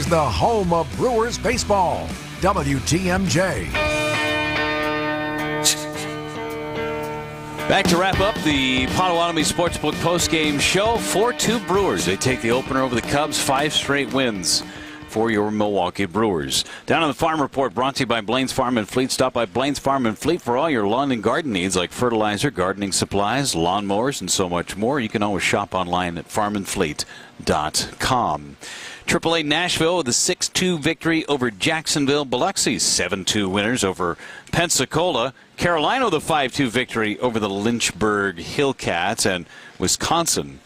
the home of Brewers baseball, WTMJ. Back to wrap up the Potawatomi Sportsbook postgame show. 4-2 Brewers. They take the opener over the Cubs. 5 straight wins for your Milwaukee Brewers. Down on the Farm Report, brought to you by Blaine's Farm and Fleet. Stop by Blaine's Farm and Fleet for all your lawn and garden needs like fertilizer, gardening supplies, lawnmowers, and so much more. You can always shop online at farmandfleet.com. AAA Nashville with a 6-2 victory over Jacksonville. Biloxi's 7-2 winners over Pensacola. Carolina with a 5-2 victory over the Lynchburg Hillcats. And Wisconsin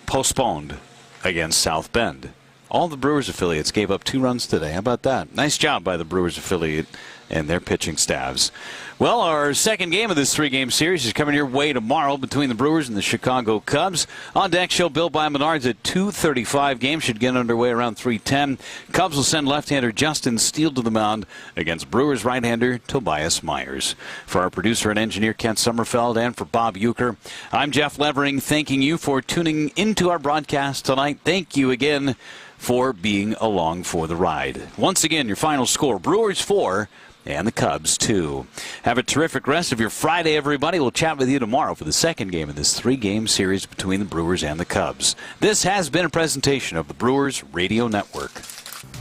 postponed against South Bend. All the Brewers affiliates gave up 2 runs today. How about that? Nice job by the Brewers affiliate and their pitching staffs. Well, our second game of this 3-game series is coming your way tomorrow between the Brewers and the Chicago Cubs. On deck, show built by Menards at 2:35. Game should get underway around 3:10. Cubs will send left-hander Justin Steele to the mound against Brewers right-hander Tobias Myers. For our producer and engineer Kent Sommerfeld and for Bob Euchre, I'm Jeff Levering, thanking you for tuning into our broadcast tonight. Thank you again for being along for the ride. Once again, your final score, Brewers 4 and the Cubs 2. Have a terrific rest of your Friday, everybody. We'll chat with you tomorrow for the second game of this 3-game series between the Brewers and the Cubs. This has been a presentation of the Brewers Radio Network.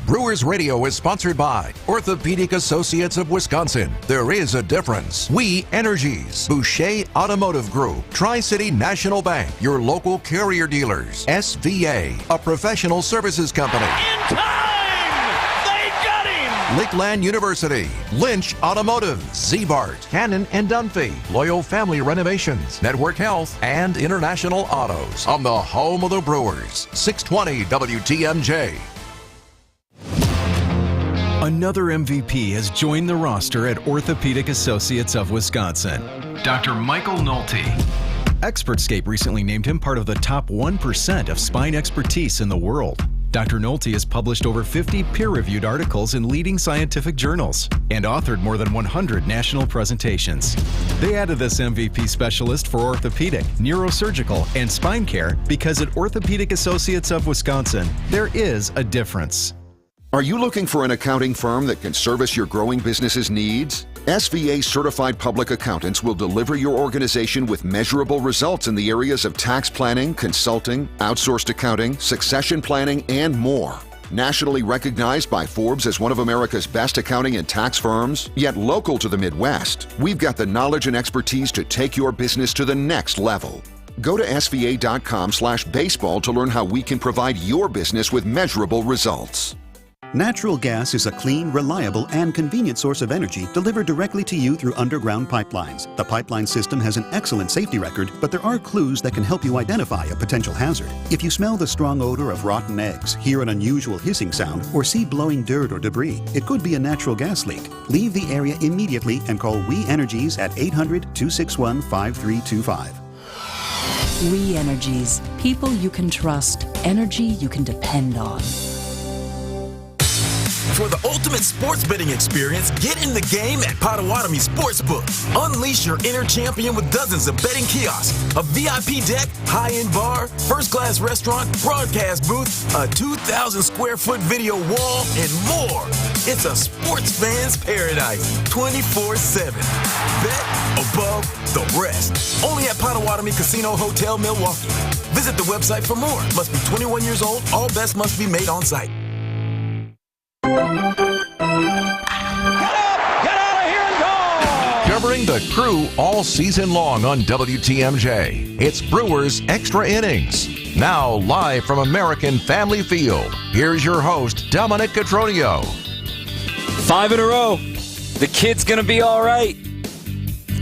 Brewers Radio is sponsored by Orthopedic Associates of Wisconsin. There is a difference. We Energies, Boucher Automotive Group, Tri-City National Bank, your local carrier dealers, SVA, a professional services company. In time! They got him! Lakeland University, Lynch Automotive, Zbart, Cannon and Dunphy, Loyal Family Renovations, Network Health, and International Autos. On the home of the Brewers, 620 WTMJ. Another MVP has joined the roster at Orthopedic Associates of Wisconsin. Dr. Michael Nolte. Expertscape recently named him part of the top 1% of spine expertise in the world. Dr. Nolte has published over 50 peer-reviewed articles in leading scientific journals and authored more than 100 national presentations. They added this MVP specialist for orthopedic, neurosurgical, and spine care because at Orthopedic Associates of Wisconsin, there is a difference. Are you looking for an accounting firm that can service your growing business's needs? SVA certified public accountants will deliver your organization with measurable results in the areas of tax planning, consulting, outsourced accounting, succession planning, and more. Nationally recognized by Forbes as one of America's best accounting and tax firms, yet local to the Midwest, we've got the knowledge and expertise to take your business to the next level. Go to sva.com/baseball to learn how we can provide your business with measurable results. Natural gas is a clean, reliable, and convenient source of energy delivered directly to you through underground pipelines. The pipeline system has an excellent safety record, but there are clues that can help you identify a potential hazard. If you smell the strong odor of rotten eggs, hear an unusual hissing sound, or see blowing dirt or debris, it could be a natural gas leak. Leave the area immediately and call We Energies at 800-261-5325. We Energies. People you can trust. Energy you can depend on. For the ultimate sports betting experience, get in the game at Potawatomi Sportsbook. Unleash your inner champion with dozens of betting kiosks, a VIP deck, high-end bar, first-class restaurant, broadcast booth, a 2,000-square-foot video wall, and more. It's a sports fan's paradise, 24/7. Bet above the rest. Only at Potawatomi Casino Hotel, Milwaukee. Visit the website for more. Must be 21 years old. All bets must be made on site. Covering the crew all season long on WTMJ, it's Brewers Extra Innings. Now live from American Family Field, here's your host, Dominic Chourio. 5 in a row. The kid's going to be all right.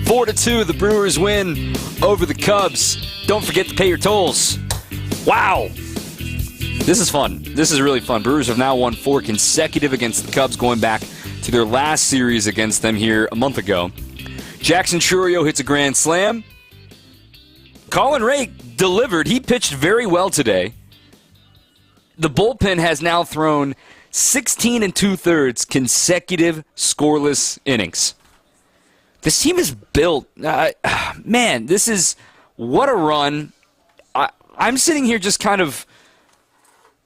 4-2, the Brewers win over the Cubs. Don't forget to pay your tolls. Wow. This is fun. This is really fun. Brewers have now won 4 consecutive against the Cubs, going back to their last series against them here a month ago. Jackson Chourio hits a grand slam. Colin Ray delivered. He pitched very well today. The bullpen has now thrown 16 2/3 consecutive scoreless innings. This team is built. Man, this is what a run. I'm sitting here just kind of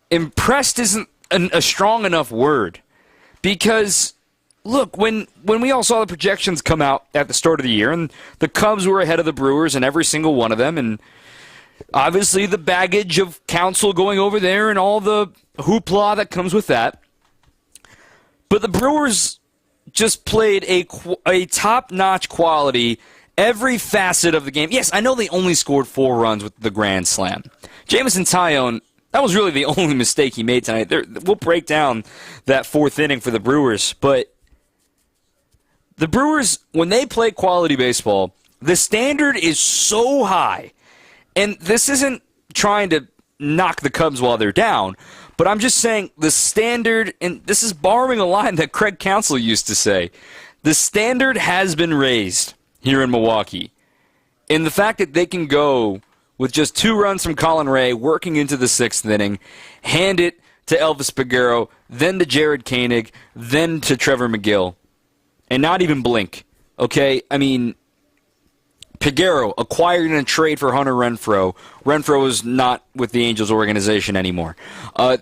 impressed isn't a strong enough word. Because, look, when we all saw the projections come out at the start of the year, and the Cubs were ahead of the Brewers in every single one of them, and obviously the baggage of Counsell going over there and all the hoopla that comes with that. But the Brewers just played a top-notch quality every facet of the game. Yes, I know they only scored 4 runs with the grand slam. Jameson Taillon, that was really the only mistake he made tonight. We'll break down that 4th inning for the Brewers, but the Brewers, when they play quality baseball, the standard is so high. And this isn't trying to knock the Cubs while they're down, but I'm just saying the standard, and this is borrowing a line that Craig Counsell used to say, the standard has been raised here in Milwaukee. And the fact that they can go with just 2 runs from Colin Ray working into the 6th inning, hand it to Elvis Peguero, then to Jared Koenig, then to Trevor McGill, and not even blink. Okay? I mean, Peguero acquired in a trade for Hunter Renfroe. Renfroe is not with the Angels organization anymore.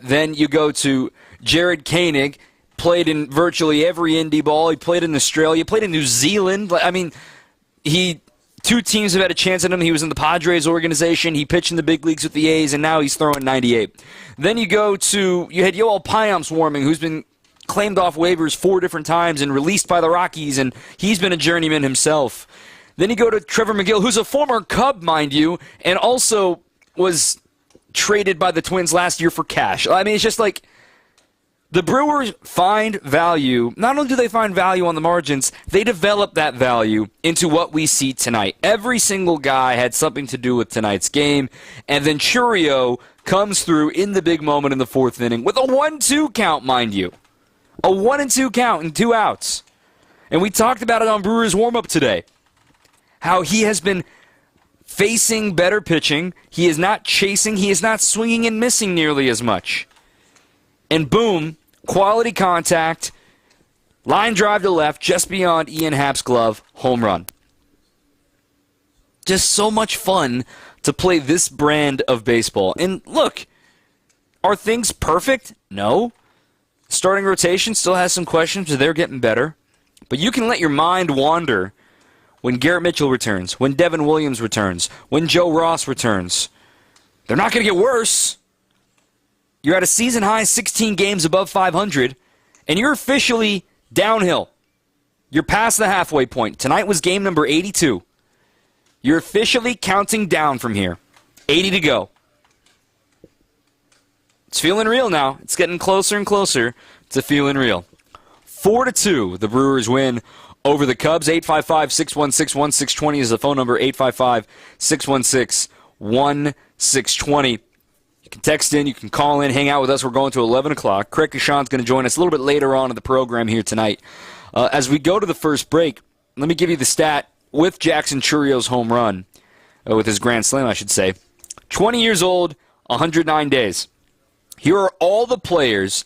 Then you go to Jared Koenig, played in virtually every indie ball. He played in Australia, played in New Zealand. I mean, 2 teams have had a chance at him. He was in the Padres organization. He pitched in the big leagues with the A's, and now he's throwing 98. Then you had Yoel Payamps warming, who's been claimed off waivers 4 different times and released by the Rockies, and he's been a journeyman himself. Then you go to Trevor McGill, who's a former Cub, mind you, and also was traded by the Twins last year for cash. I mean, it's just like the Brewers find value. Not only do they find value on the margins, they develop that value into what we see tonight. Every single guy had something to do with tonight's game, and then Chourio comes through in the big moment in the 4th inning with a 1-2 count, mind you. A 1-2 count and 2 outs. And we talked about it on Brewers warm-up today. How he has been facing better pitching. He is not chasing. He is not swinging and missing nearly as much. And boom, quality contact, line drive to left, just beyond Ian Happ's glove, home run. Just so much fun to play this brand of baseball. And look, are things perfect? No. Starting rotation still has some questions, but they're getting better. But you can let your mind wander when Garrett Mitchell returns, when Devin Williams returns, when Joe Ross returns. They're not going to get worse. You're at a season-high 16 games above 500, and you're officially downhill. You're past the halfway point. Tonight was game number 82. You're officially counting down from here. 80 to go. It's feeling real now. It's getting closer and closer to feeling real. 4-2, the Brewers win over the Cubs. 855-616-1620 is the phone number. 855-616-1620. You can text in, you can call in, hang out with us. We're going to 11 o'clock. Craig Kashan's going to join us a little bit later on in the program here tonight. As we go to the first break, let me give you the stat with Jackson Chourio's home run, with his grand slam, I should say. 20 years old, 109 days. Here are all the players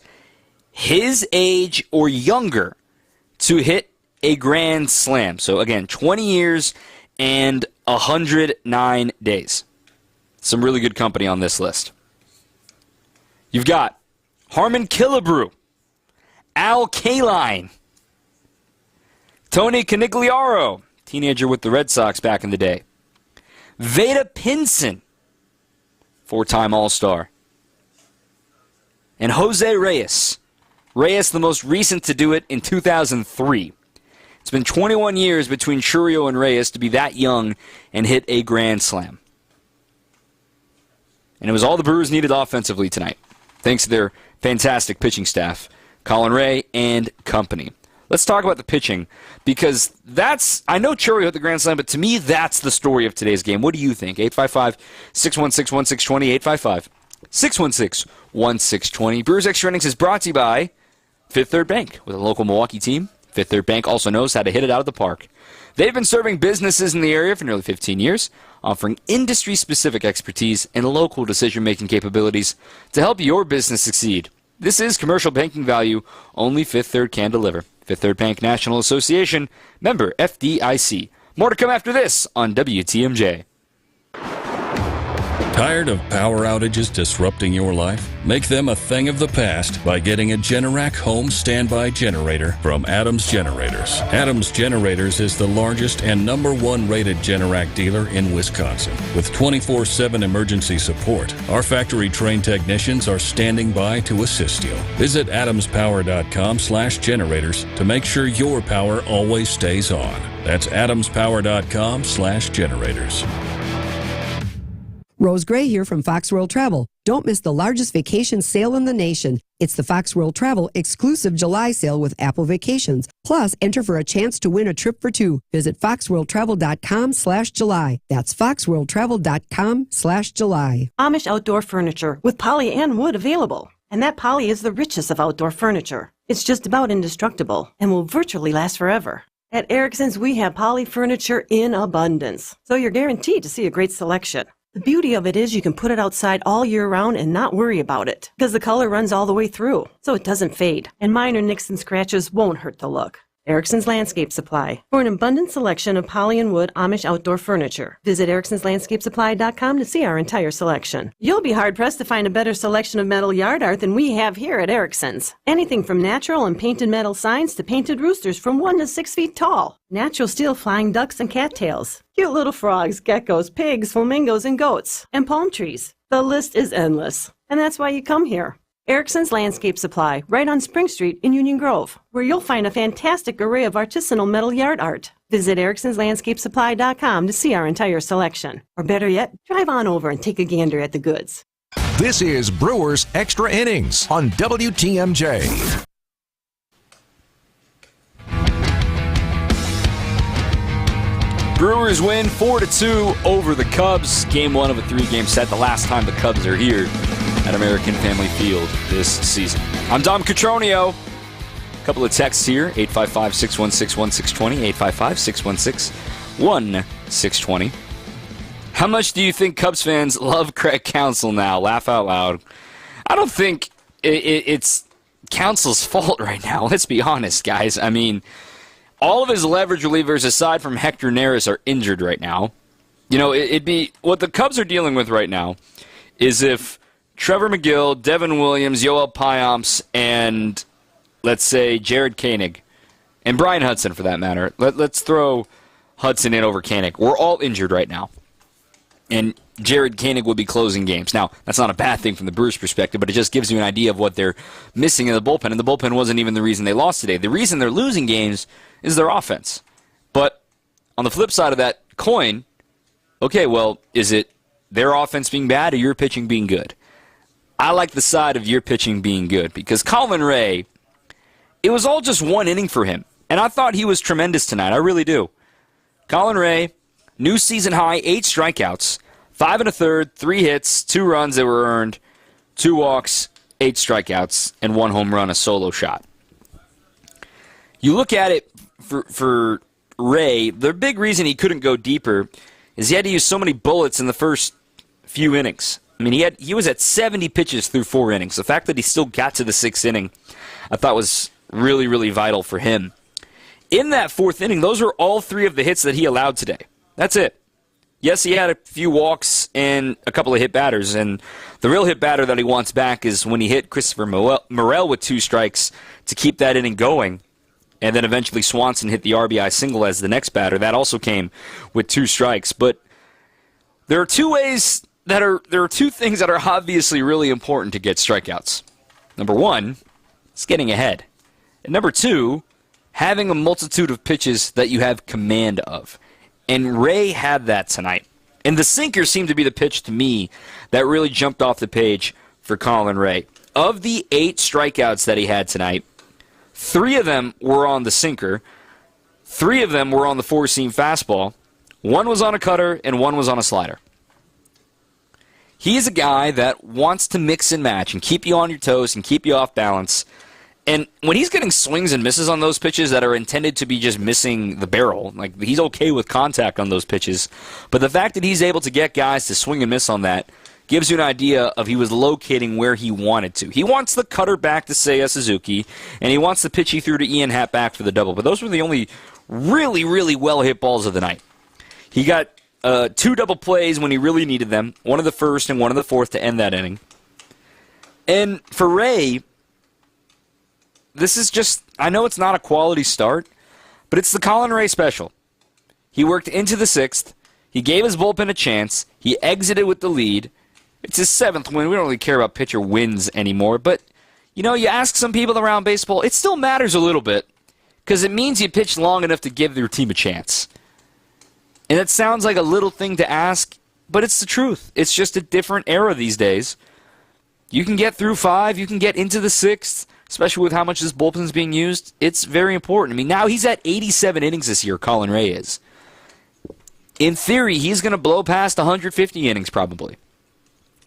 his age or younger to hit a grand slam. So, again, 20 years and 109 days. Some really good company on this list. You've got Harmon Killebrew, Al Kaline, Tony Conigliaro, teenager with the Red Sox back in the day, Veda Pinson, 4-time All-Star, and Jose Reyes. Reyes, the most recent to do it in 2003. It's been 21 years between Chourio and Reyes to be that young and hit a grand slam. And it was all the Brewers needed offensively tonight, thanks to their fantastic pitching staff, Colin Ray and company. Let's talk about the pitching, because I know Chourio hit the grand slam, but to me, that's the story of today's game. What do you think? 855-616-1620, 855-616-1620. Brewers Extra Innings is brought to you by Fifth Third Bank. With a local Milwaukee team, Fifth Third Bank also knows how to hit it out of the park. They've been serving businesses in the area for nearly 15 years, offering industry-specific expertise and local decision-making capabilities to help your business succeed. This is commercial banking value only Fifth Third can deliver. Fifth Third Bank National Association, member FDIC. More to come after this on WTMJ. Tired of power outages disrupting your life? Make them a thing of the past by getting a Generac home standby generator from Adams Generators. Adams Generators is the largest and #1 rated Generac dealer in Wisconsin. With 24/7 emergency support, our factory-trained technicians are standing by to assist you. Visit adamspower.com/generators to make sure your power always stays on. That's adamspower.com/generators. Rose Gray here from Fox World Travel. Don't miss the largest vacation sale in the nation. It's the Fox World Travel exclusive July sale with Apple Vacations. Plus, enter for a chance to win a trip for two. Visit foxworldtravel.com/July. That's foxworldtravel.com/July. Amish outdoor furniture with poly and wood available. And that poly is the richest of outdoor furniture. It's just about indestructible and will virtually last forever. At Erickson's, we have poly furniture in abundance, so you're guaranteed to see a great selection. The beauty of it is you can put it outside all year round and not worry about it, because the color runs all the way through, so it doesn't fade, and minor nicks and scratches won't hurt the look. Erickson's Landscape Supply. For an abundant selection of poly and wood Amish outdoor furniture, visit ericksonslandscapesupply.com to see our entire selection. You'll be hard-pressed to find a better selection of metal yard art than we have here at Erickson's. Anything from natural and painted metal signs to painted roosters from 1 to 6 feet tall. Natural steel flying ducks and cattails. Cute little frogs, geckos, pigs, flamingos, and goats. And palm trees. The list is endless. And that's why you come here. Erickson's Landscape Supply, right on Spring Street in Union Grove, where you'll find a fantastic array of artisanal metal yard art. Visit ericksonslandscapesupply.com to see our entire selection. Or better yet, drive on over and take a gander at the goods. This is Brewers Extra Innings on WTMJ. Brewers win 4-2 over the Cubs. Game 1 of a 3-game set, the last time the Cubs are here at American Family Field this season. I'm Dom Chourio. A couple of texts here, 855-616-1620, 855-616-1620. How much do you think Cubs fans love Craig Counsell now? Laugh out loud. I don't think it's Counsell's fault right now. Let's be honest, guys. I mean, all of his leverage relievers, aside from Hector Neris, are injured right now. You know, it'd be what the Cubs are dealing with right now is if Trevor McGill, Devin Williams, Yoel Payamps, and let's say Jared Koenig, and Brian Hudson for that matter. Let's throw Hudson in over Koenig. We're all injured right now. And Jared Koenig will be closing games. Now, that's not a bad thing from the Brewers' perspective, but it just gives you an idea of what they're missing in the bullpen. And the bullpen wasn't even the reason they lost today. The reason they're losing games is their offense. But on the flip side of that coin, okay, well, is it their offense being bad or your pitching being good? I like the side of your pitching being good because Colin Ray, it was all just one inning for him. And I thought he was tremendous tonight. I really do. Colin Ray, new season high, 8 strikeouts, 5 1/3, 3 hits, 2 runs that were earned, 2 walks, 8 strikeouts, and 1 home run, a solo shot. You look at it for Ray, the big reason he couldn't go deeper is he had to use so many bullets in the first few innings. I mean, he was at 70 pitches through 4 innings. The fact that he still got to the 6th inning, I thought was really, really vital for him. In that 4th inning, those are all 3 of the hits that he allowed today. That's it. Yes, he had a few walks and a couple of hit batters, and the real hit batter that he wants back is when he hit Christopher Morel with 2 strikes to keep that inning going, and then eventually Swanson hit the RBI single as the next batter. That also came with 2 strikes. But there are 2 things that are obviously really important to get strikeouts. Number 1 is getting ahead. And number 2, having a multitude of pitches that you have command of. And Ray had that tonight. And the sinker seemed to be the pitch to me that really jumped off the page for Colin Ray. Of the 8 strikeouts that he had tonight, 3 of them were on the sinker, 3 of them were on the 4-seam fastball, 1 was on a cutter, and 1 was on a slider. He's a guy that wants to mix and match and keep you on your toes and keep you off balance. And when he's getting swings and misses on those pitches that are intended to be just missing the barrel, like he's okay with contact on those pitches. But the fact that he's able to get guys to swing and miss on that gives you an idea of he was locating where he wanted to. He wants the cutter back to Seiya Suzuki, and he wants the pitch he threw to Ian Happ back for the double. But those were the only really, really well-hit balls of the night. He got 2 double plays when he really needed them, one in the first and one in the fourth to end that inning. And for Ray, this is just, I know it's not a quality start, but it's the Colin Ray special. He worked into the 6th. He gave his bullpen a chance. He exited with the lead. It's his 7th win. We don't really care about pitcher wins anymore, but you ask some people around baseball, it still matters a little bit because it means you pitched long enough to give your team a chance. And it sounds like a little thing to ask, but it's the truth. It's just a different era these days. You can get through 5, you can get into the 6th, especially with how much this bullpen is being used. It's very important. I mean, now he's at 87 innings this year, Colin Ray is. In theory, he's going to blow past 150 innings probably.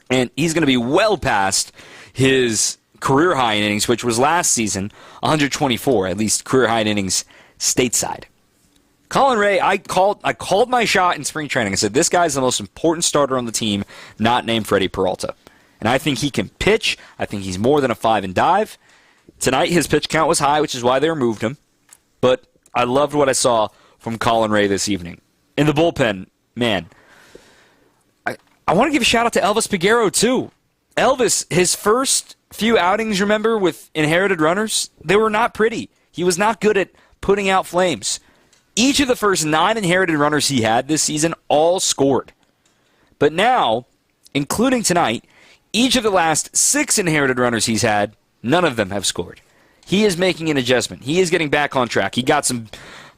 And he's going to be well past his career high in innings, which was last season, 124, at least career high in innings stateside. Colin Ray, I called my shot in spring training. I said, this guy's the most important starter on the team, not named Freddie Peralta. And I think he can pitch. I think he's more than a 5 and dive. Tonight, his pitch count was high, which is why they removed him. But I loved what I saw from Colin Ray this evening. In the bullpen, man, I want to give a shout out to Elvis Peguero, too. Elvis, his first few outings, remember, with inherited runners, they were not pretty. He was not good at putting out flames. Each of the first 9 inherited runners he had this season all scored. But now, including tonight, each of the last 6 inherited runners he's had, none of them have scored. He is making an adjustment. He is getting back on track. He got some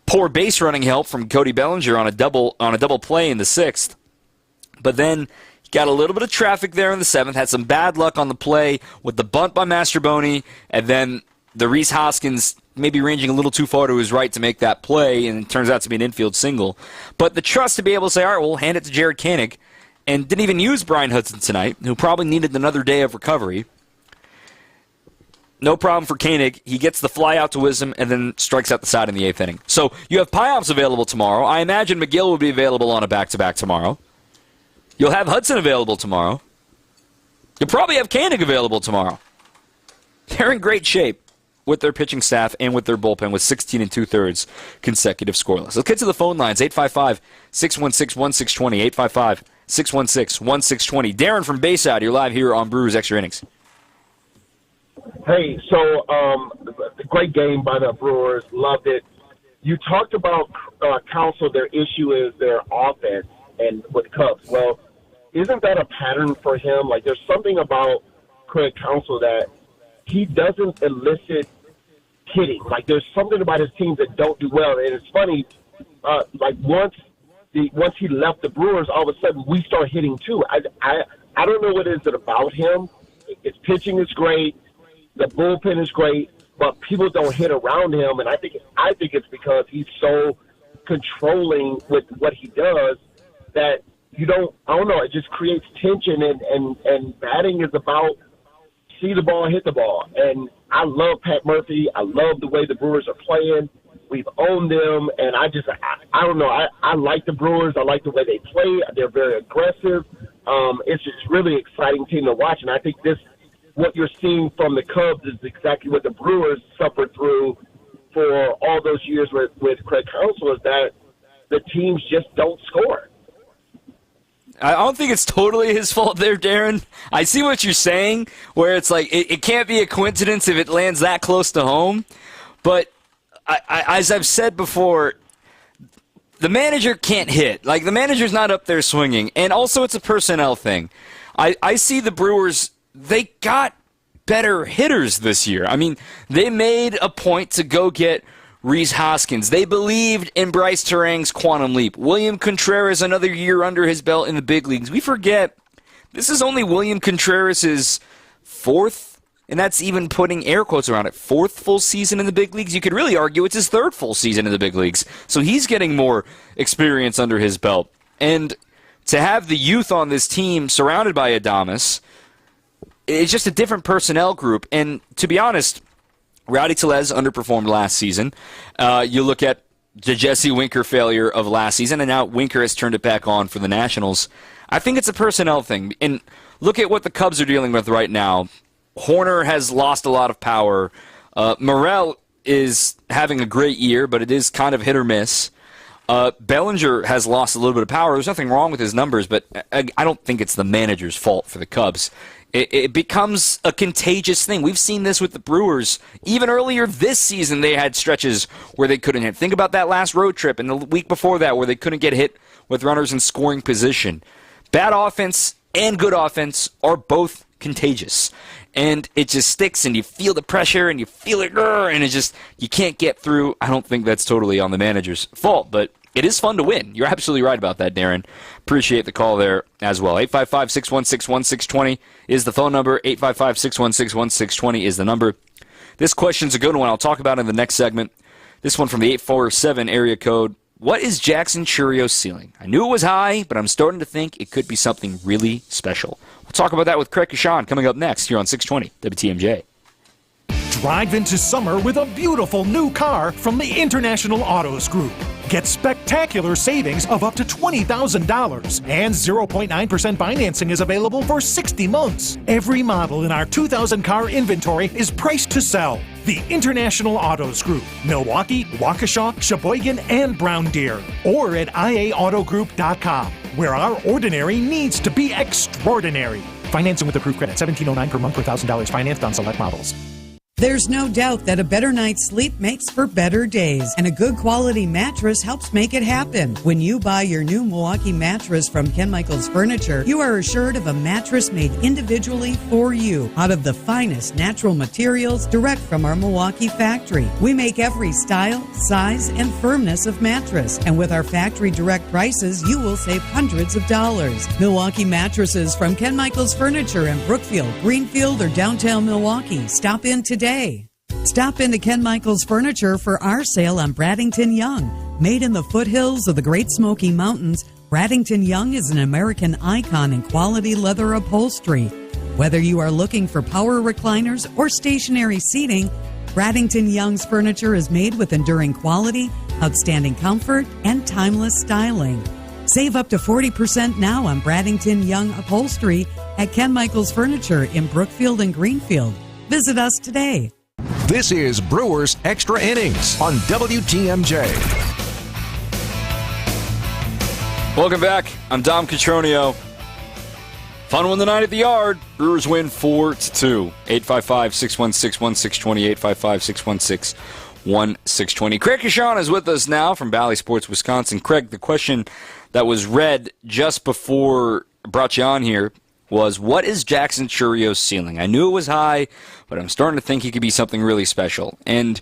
poor base running help from Cody Bellinger on a double play in the 6th. But then he got a little bit of traffic there in the 7th, had some bad luck on the play with the bunt by Mastroboni, and then the Rhys Hoskins maybe ranging a little too far to his right to make that play, and it turns out to be an infield single. But the trust to be able to say, all right, we'll hand it to Jared Koenig, and didn't even use Brian Hudson tonight, who probably needed another day of recovery. No problem for Koenig. He gets the fly out to Wisdom and then strikes out the side in the 8th inning. So you have Pyops available tomorrow. I imagine McGill will be available on a back-to-back tomorrow. You'll have Hudson available tomorrow. You'll probably have Koenig available tomorrow. They're in great shape with their pitching staff and with their bullpen with 16 2/3 consecutive scoreless. Let's get to the phone lines, 855-616-1620, 855-616-1620. Darren from Bayside, you're live here on Brewers Extra Innings. Hey, so great game by the Brewers. Loved it. You talked about Counsell. Their issue is their offense and with Cubs. Well, isn't that a pattern for him? Like, there's something about Craig Counsell that he doesn't elicit hitting. Like, there's something about his teams that don't do well. And it's funny, like once he left the Brewers, all of a sudden we start hitting too. I don't know what it is about him. His pitching is great. The bullpen is great, but people don't hit around him. And I think it's because he's so controlling with what he does that I don't know, it just creates tension, and batting is about see the ball, hit the ball. And I love Pat Murphy. I love the way the Brewers are playing. We've owned them, and I don't know. I like the Brewers. I like the way they play. They're very aggressive. It's just really exciting team to watch, and I think what you're seeing from the Cubs is exactly what the Brewers suffered through for all those years with Craig Counsell, is that the teams just don't score. I don't think it's totally his fault there, Darren. I see what you're saying, where it's like it can't be a coincidence if it lands that close to home. But as I've said before, the manager can't hit. Like, the manager's not up there swinging. And also it's a personnel thing. I see the Brewers, they got better hitters this year. I mean, they made a point to go get Rhys Hoskins. They believed in Bryce Terang's quantum leap. William Contreras, another year under his belt in the big leagues. We forget, this is only William Contreras' 4th, and that's even putting air quotes around it, 4th full season in the big leagues. You could really argue it's his 3rd full season in the big leagues. So he's getting more experience under his belt. And to have the youth on this team surrounded by Adames, it's just a different personnel group. And to be honest, Rowdy Tellez underperformed last season. You look at the Jesse Winker failure of last season, and now Winker has turned it back on for the Nationals. I think it's a personnel thing. And look at what the Cubs are dealing with right now. Horner has lost a lot of power. Morel is having a great year, but it is kind of hit or miss. Bellinger has lost a little bit of power. There's nothing wrong with his numbers, but I don't think it's the manager's fault for the Cubs. It becomes a contagious thing. We've seen this with the Brewers. Even earlier this season, they had stretches where they couldn't hit. Think about that last road trip and the week before that where they couldn't get hit with runners in scoring position. Bad offense and good offense are both contagious. And it just sticks, and you feel the pressure, and you feel it, and it just, you can't get through. I don't think that's totally on the manager's fault, but it is fun to win. You're absolutely right about that, Darren. Appreciate the call there as well. 855-616-1620 is the phone number. 855-616-1620 is the number. This question's a good one. I'll talk about it in the next segment. This one from the 847 area code. What is Jackson Chourio's ceiling? I knew it was high, but I'm starting to think it could be something really special. We'll talk about that with Craig Kashan coming up next here on 620 WTMJ. Drive into summer with a beautiful new car from the International Autos Group. Get spectacular savings of up to $20,000, and 0.9% financing is available for 60 months. Every model in our 2,000 car inventory is priced to sell. The International Autos Group, Milwaukee, Waukesha, Sheboygan, and Brown Deer. Or at IAAutogroup.com, where our ordinary needs to be extraordinary. Financing with approved credit, $1,709 per month per $1,000 financed on select models. There's no doubt that a better night's sleep makes for better days, and a good quality mattress helps make it happen. When you buy your new Milwaukee mattress from Ken Michaels Furniture, you are assured of a mattress made individually for you out of the finest natural materials direct from our Milwaukee factory. We make every style, size, and firmness of mattress, and with our factory direct prices, you will save hundreds of dollars. Milwaukee mattresses from Ken Michaels Furniture in Brookfield, Greenfield, or downtown Milwaukee. Stop in today. Stop into Ken Michaels Furniture for our sale on Braddington Young. Made in the foothills of the Great Smoky Mountains, Braddington Young is an American icon in quality leather upholstery. Whether you are looking for power recliners or stationary seating, Braddington Young's furniture is made with enduring quality, outstanding comfort, and timeless styling. Save up to 40% now on Braddington Young upholstery at Ken Michaels Furniture in Brookfield and Greenfield. Visit us today. This is Brewers Extra Innings on WTMJ. Welcome back. I'm Dom Chourio. Fun one tonight at the Yard. Brewers win 4-2. 855-616-1620. 855-616-1620. Craig Kashan is with us now from Bally Sports, Wisconsin. Craig, the question that was read just before I brought you on here was, what is Jackson Chourio's ceiling? I knew it was high, but I'm starting to think he could be something really special. And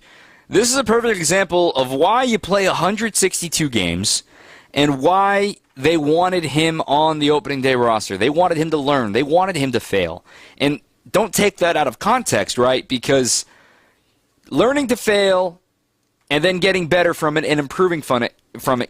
this is a perfect example of why you play 162 games and why they wanted him on the opening day roster. They wanted him to learn. They wanted him to fail. And don't take that out of context, right? Because learning to fail and then getting better from it and improving from it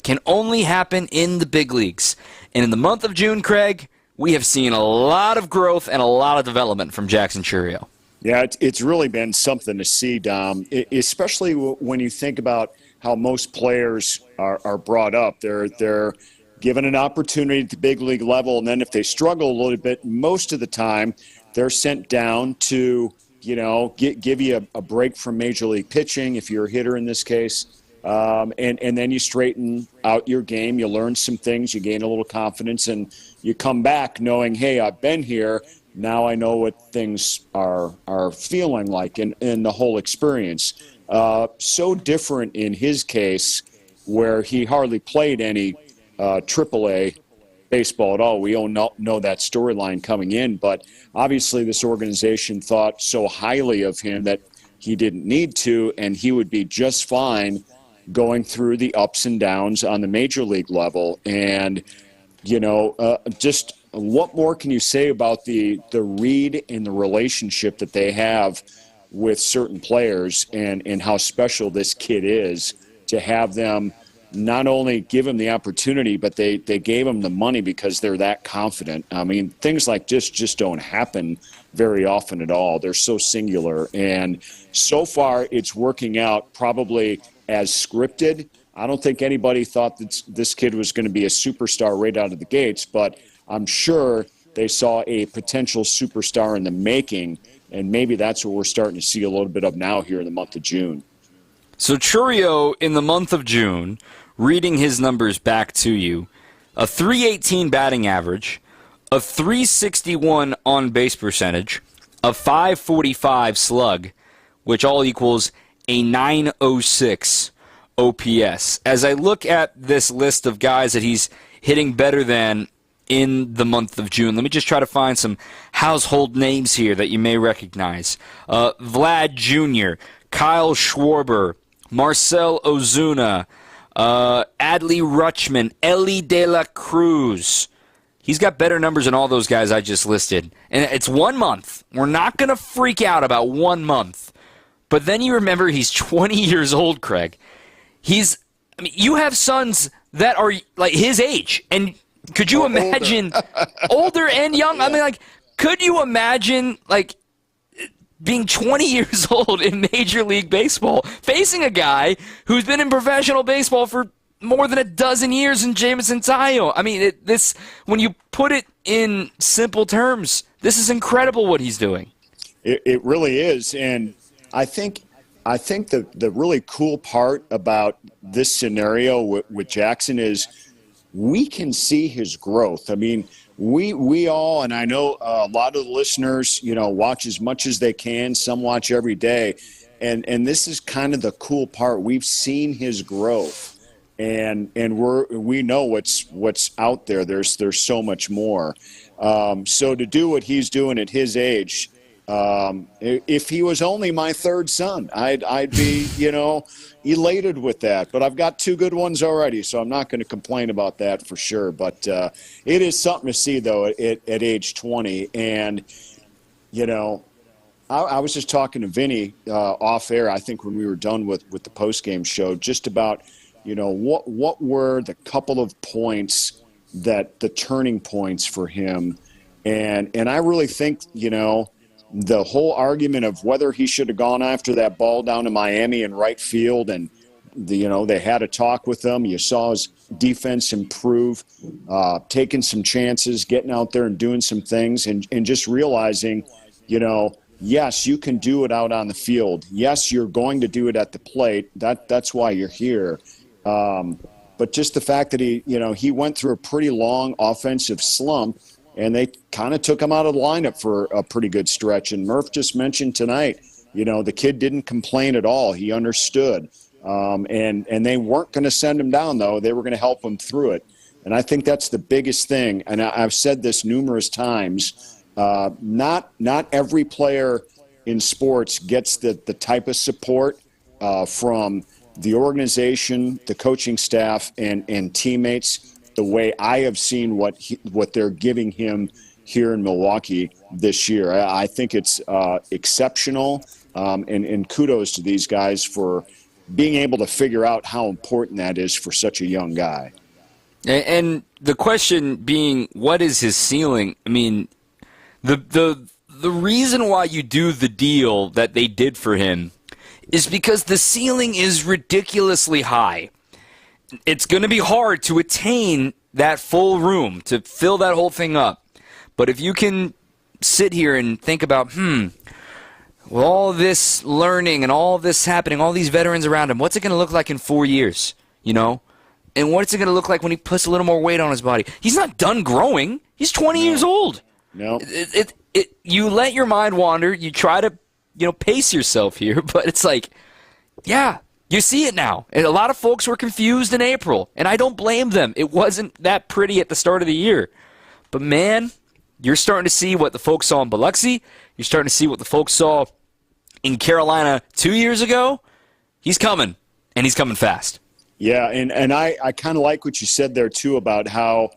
can only happen in the big leagues. And in the month of June, Craig, we have seen a lot of growth and a lot of development from Jackson Chourio. Yeah, it's really been something to see, Dom, especially when you think about how most players are brought up. They're given an opportunity at the big league level, and then if they struggle a little bit, most of the time they're sent down to, give you a break from major league pitching, if you're a hitter in this case. And then you straighten out your game, you learn some things, you gain a little confidence, and you come back knowing, hey, I've been here, now I know what things are feeling like in the whole experience. So different in his case, where he hardly played any AAA baseball at all. We don't know that storyline coming in, but obviously this organization thought so highly of him that he didn't need to, and he would be just fine going through the ups and downs on the major league level. And, just what more can you say about the read and the relationship that they have with certain players and how special this kid is to have them not only give him the opportunity, but they gave him the money because they're that confident. I mean, things like this just don't happen very often at all. They're so singular. And so far it's working out probably as scripted. I don't think anybody thought that this kid was going to be a superstar right out of the gates, but I'm sure they saw a potential superstar in the making, and maybe that's what we're starting to see a little bit of now here in the month of June. So Chourio in the month of June reading his numbers back to you, a .318 batting average, a .361 on-base percentage, a .545 slug, which all equals a .906 OPS. As I look at this list of guys that he's hitting better than in the month of June, let me just try to find some household names here that you may recognize. Vlad Jr., Kyle Schwarber, Marcel Ozuna, Adley Rutschman, Ellie De La Cruz. He's got better numbers than all those guys I just listed. And it's 1 month. We're not going to freak out about 1 month. But then you remember he's 20 years old, Craig. You have sons that are like his age. And could you imagine older and young? Yeah. I mean, like, could you imagine, like, being 20 years old in Major League Baseball, facing a guy who's been in professional baseball for more than a dozen years in Jameson Tayo? I mean, when you put it in simple terms, this is incredible what he's doing. It really is, and I think the really cool part about this scenario with Jackson is we can see his growth. I mean, we all, and I know a lot of the listeners, watch as much as they can. Some watch every day, and this is kind of the cool part. We've seen his growth, and we know what's out there. There's so much more. So to do what he's doing at his age. If he was only my third son, I'd be, elated with that. But I've got 2 good ones already, so I'm not going to complain about that for sure. But it is something to see, though, at age 20. And, I was just talking to Vinny off air, I think when we were done with the postgame show, just about, what were the couple of points the turning points for him. And I really think, the whole argument of whether he should have gone after that ball down in Miami in right field, and they had a talk with him. You saw his defense improve, taking some chances, getting out there and doing some things, and just realizing, yes, you can do it out on the field. Yes, you're going to do it at the plate. That's why you're here. But just the fact that he went through a pretty long offensive slump, and they kind of took him out of the lineup for a pretty good stretch. And Murph just mentioned tonight, the kid didn't complain at all. He understood. And they weren't going to send him down, though. They were going to help him through it. And I think that's the biggest thing. And I've said this numerous times. Not every player in sports gets the type of support from the organization, the coaching staff, and teammates the way I have seen what they're giving him here in Milwaukee this year. I think it's exceptional, and kudos to these guys for being able to figure out how important that is for such a young guy. And the question being, what is his ceiling? I mean, the reason why you do the deal that they did for him is because the ceiling is ridiculously high. It's going to be hard to attain that full room, to fill that whole thing up. But if you can sit here and think about, well, all this learning and all this happening, all these veterans around him, what's it going to look like in 4 years, And what's it going to look like when he puts a little more weight on his body? He's not done growing. He's 20 years old. No. You let your mind wander. You try to, pace yourself here. But it's like, yeah. You see it now. And a lot of folks were confused in April, and I don't blame them. It wasn't that pretty at the start of the year. But, man, you're starting to see what the folks saw in Biloxi. You're starting to see what the folks saw in Carolina 2 years ago. He's coming, and he's coming fast. Yeah, and I kind of like what you said there, too, about how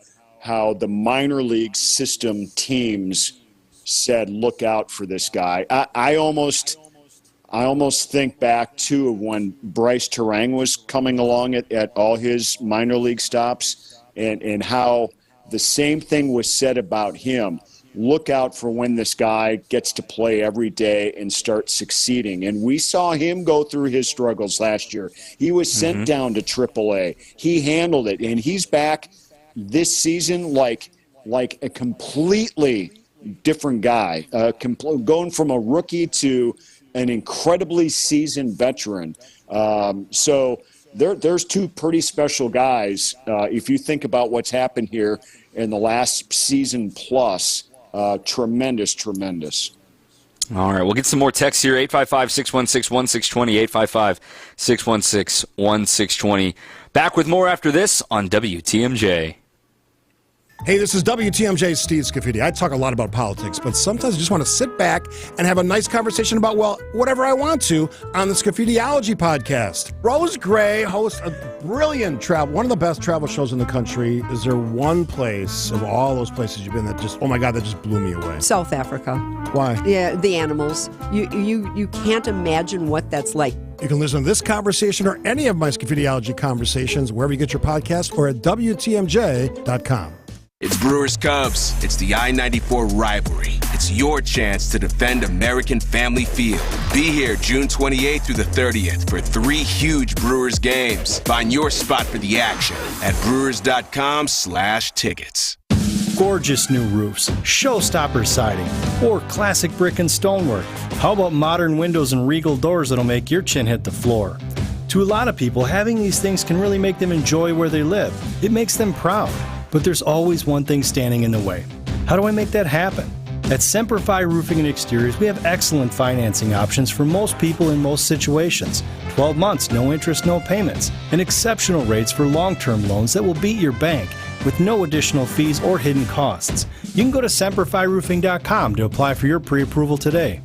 the minor league system teams said, look out for this guy. I almost think back to when Bryce Terang was coming along at all his minor league stops, and how the same thing was said about him. Look out for when this guy gets to play every day and start succeeding. And we saw him go through his struggles last year. He was sent down to AAA. He handled it, and he's back this season like a completely different guy, going from a rookie to an incredibly seasoned veteran. So there's two pretty special guys. If you think about what's happened here in the last season plus, tremendous. All right, we'll get some more texts here, 855-616-1620, 855-616-1620. Back with more after this on WTMJ. Hey, this is WTMJ Steve Scafidi. I talk a lot about politics, but sometimes I just want to sit back and have a nice conversation about, well, whatever I want to on the Scafidiology podcast. Rose Gray hosts a brilliant travel, one of the best travel shows in the country. Is there one place of all those places you've been that just, oh my God, that just blew me away? South Africa. Why? Yeah, the animals. You can't imagine what that's like. You can listen to this conversation or any of my Scafidiology conversations wherever you get your podcast or at WTMJ.com. It's Brewers Cubs. It's the I-94 rivalry. It's your chance to defend American Family Field. Be here June 28th through the 30th for 3 huge Brewers games. Find your spot for the action at brewers.com/tickets. Gorgeous new roofs, showstopper siding, or classic brick and stonework. How about modern windows and regal doors that'll make your chin hit the floor? To a lot of people, having these things can really make them enjoy where they live. It makes them proud. But there's always one thing standing in the way. How do I make that happen? At Semperfi Roofing and Exteriors, we have excellent financing options for most people in most situations. 12 months, no interest, no payments, and exceptional rates for long-term loans that will beat your bank with no additional fees or hidden costs. You can go to SemperfiRoofing.com to apply for your pre-approval today.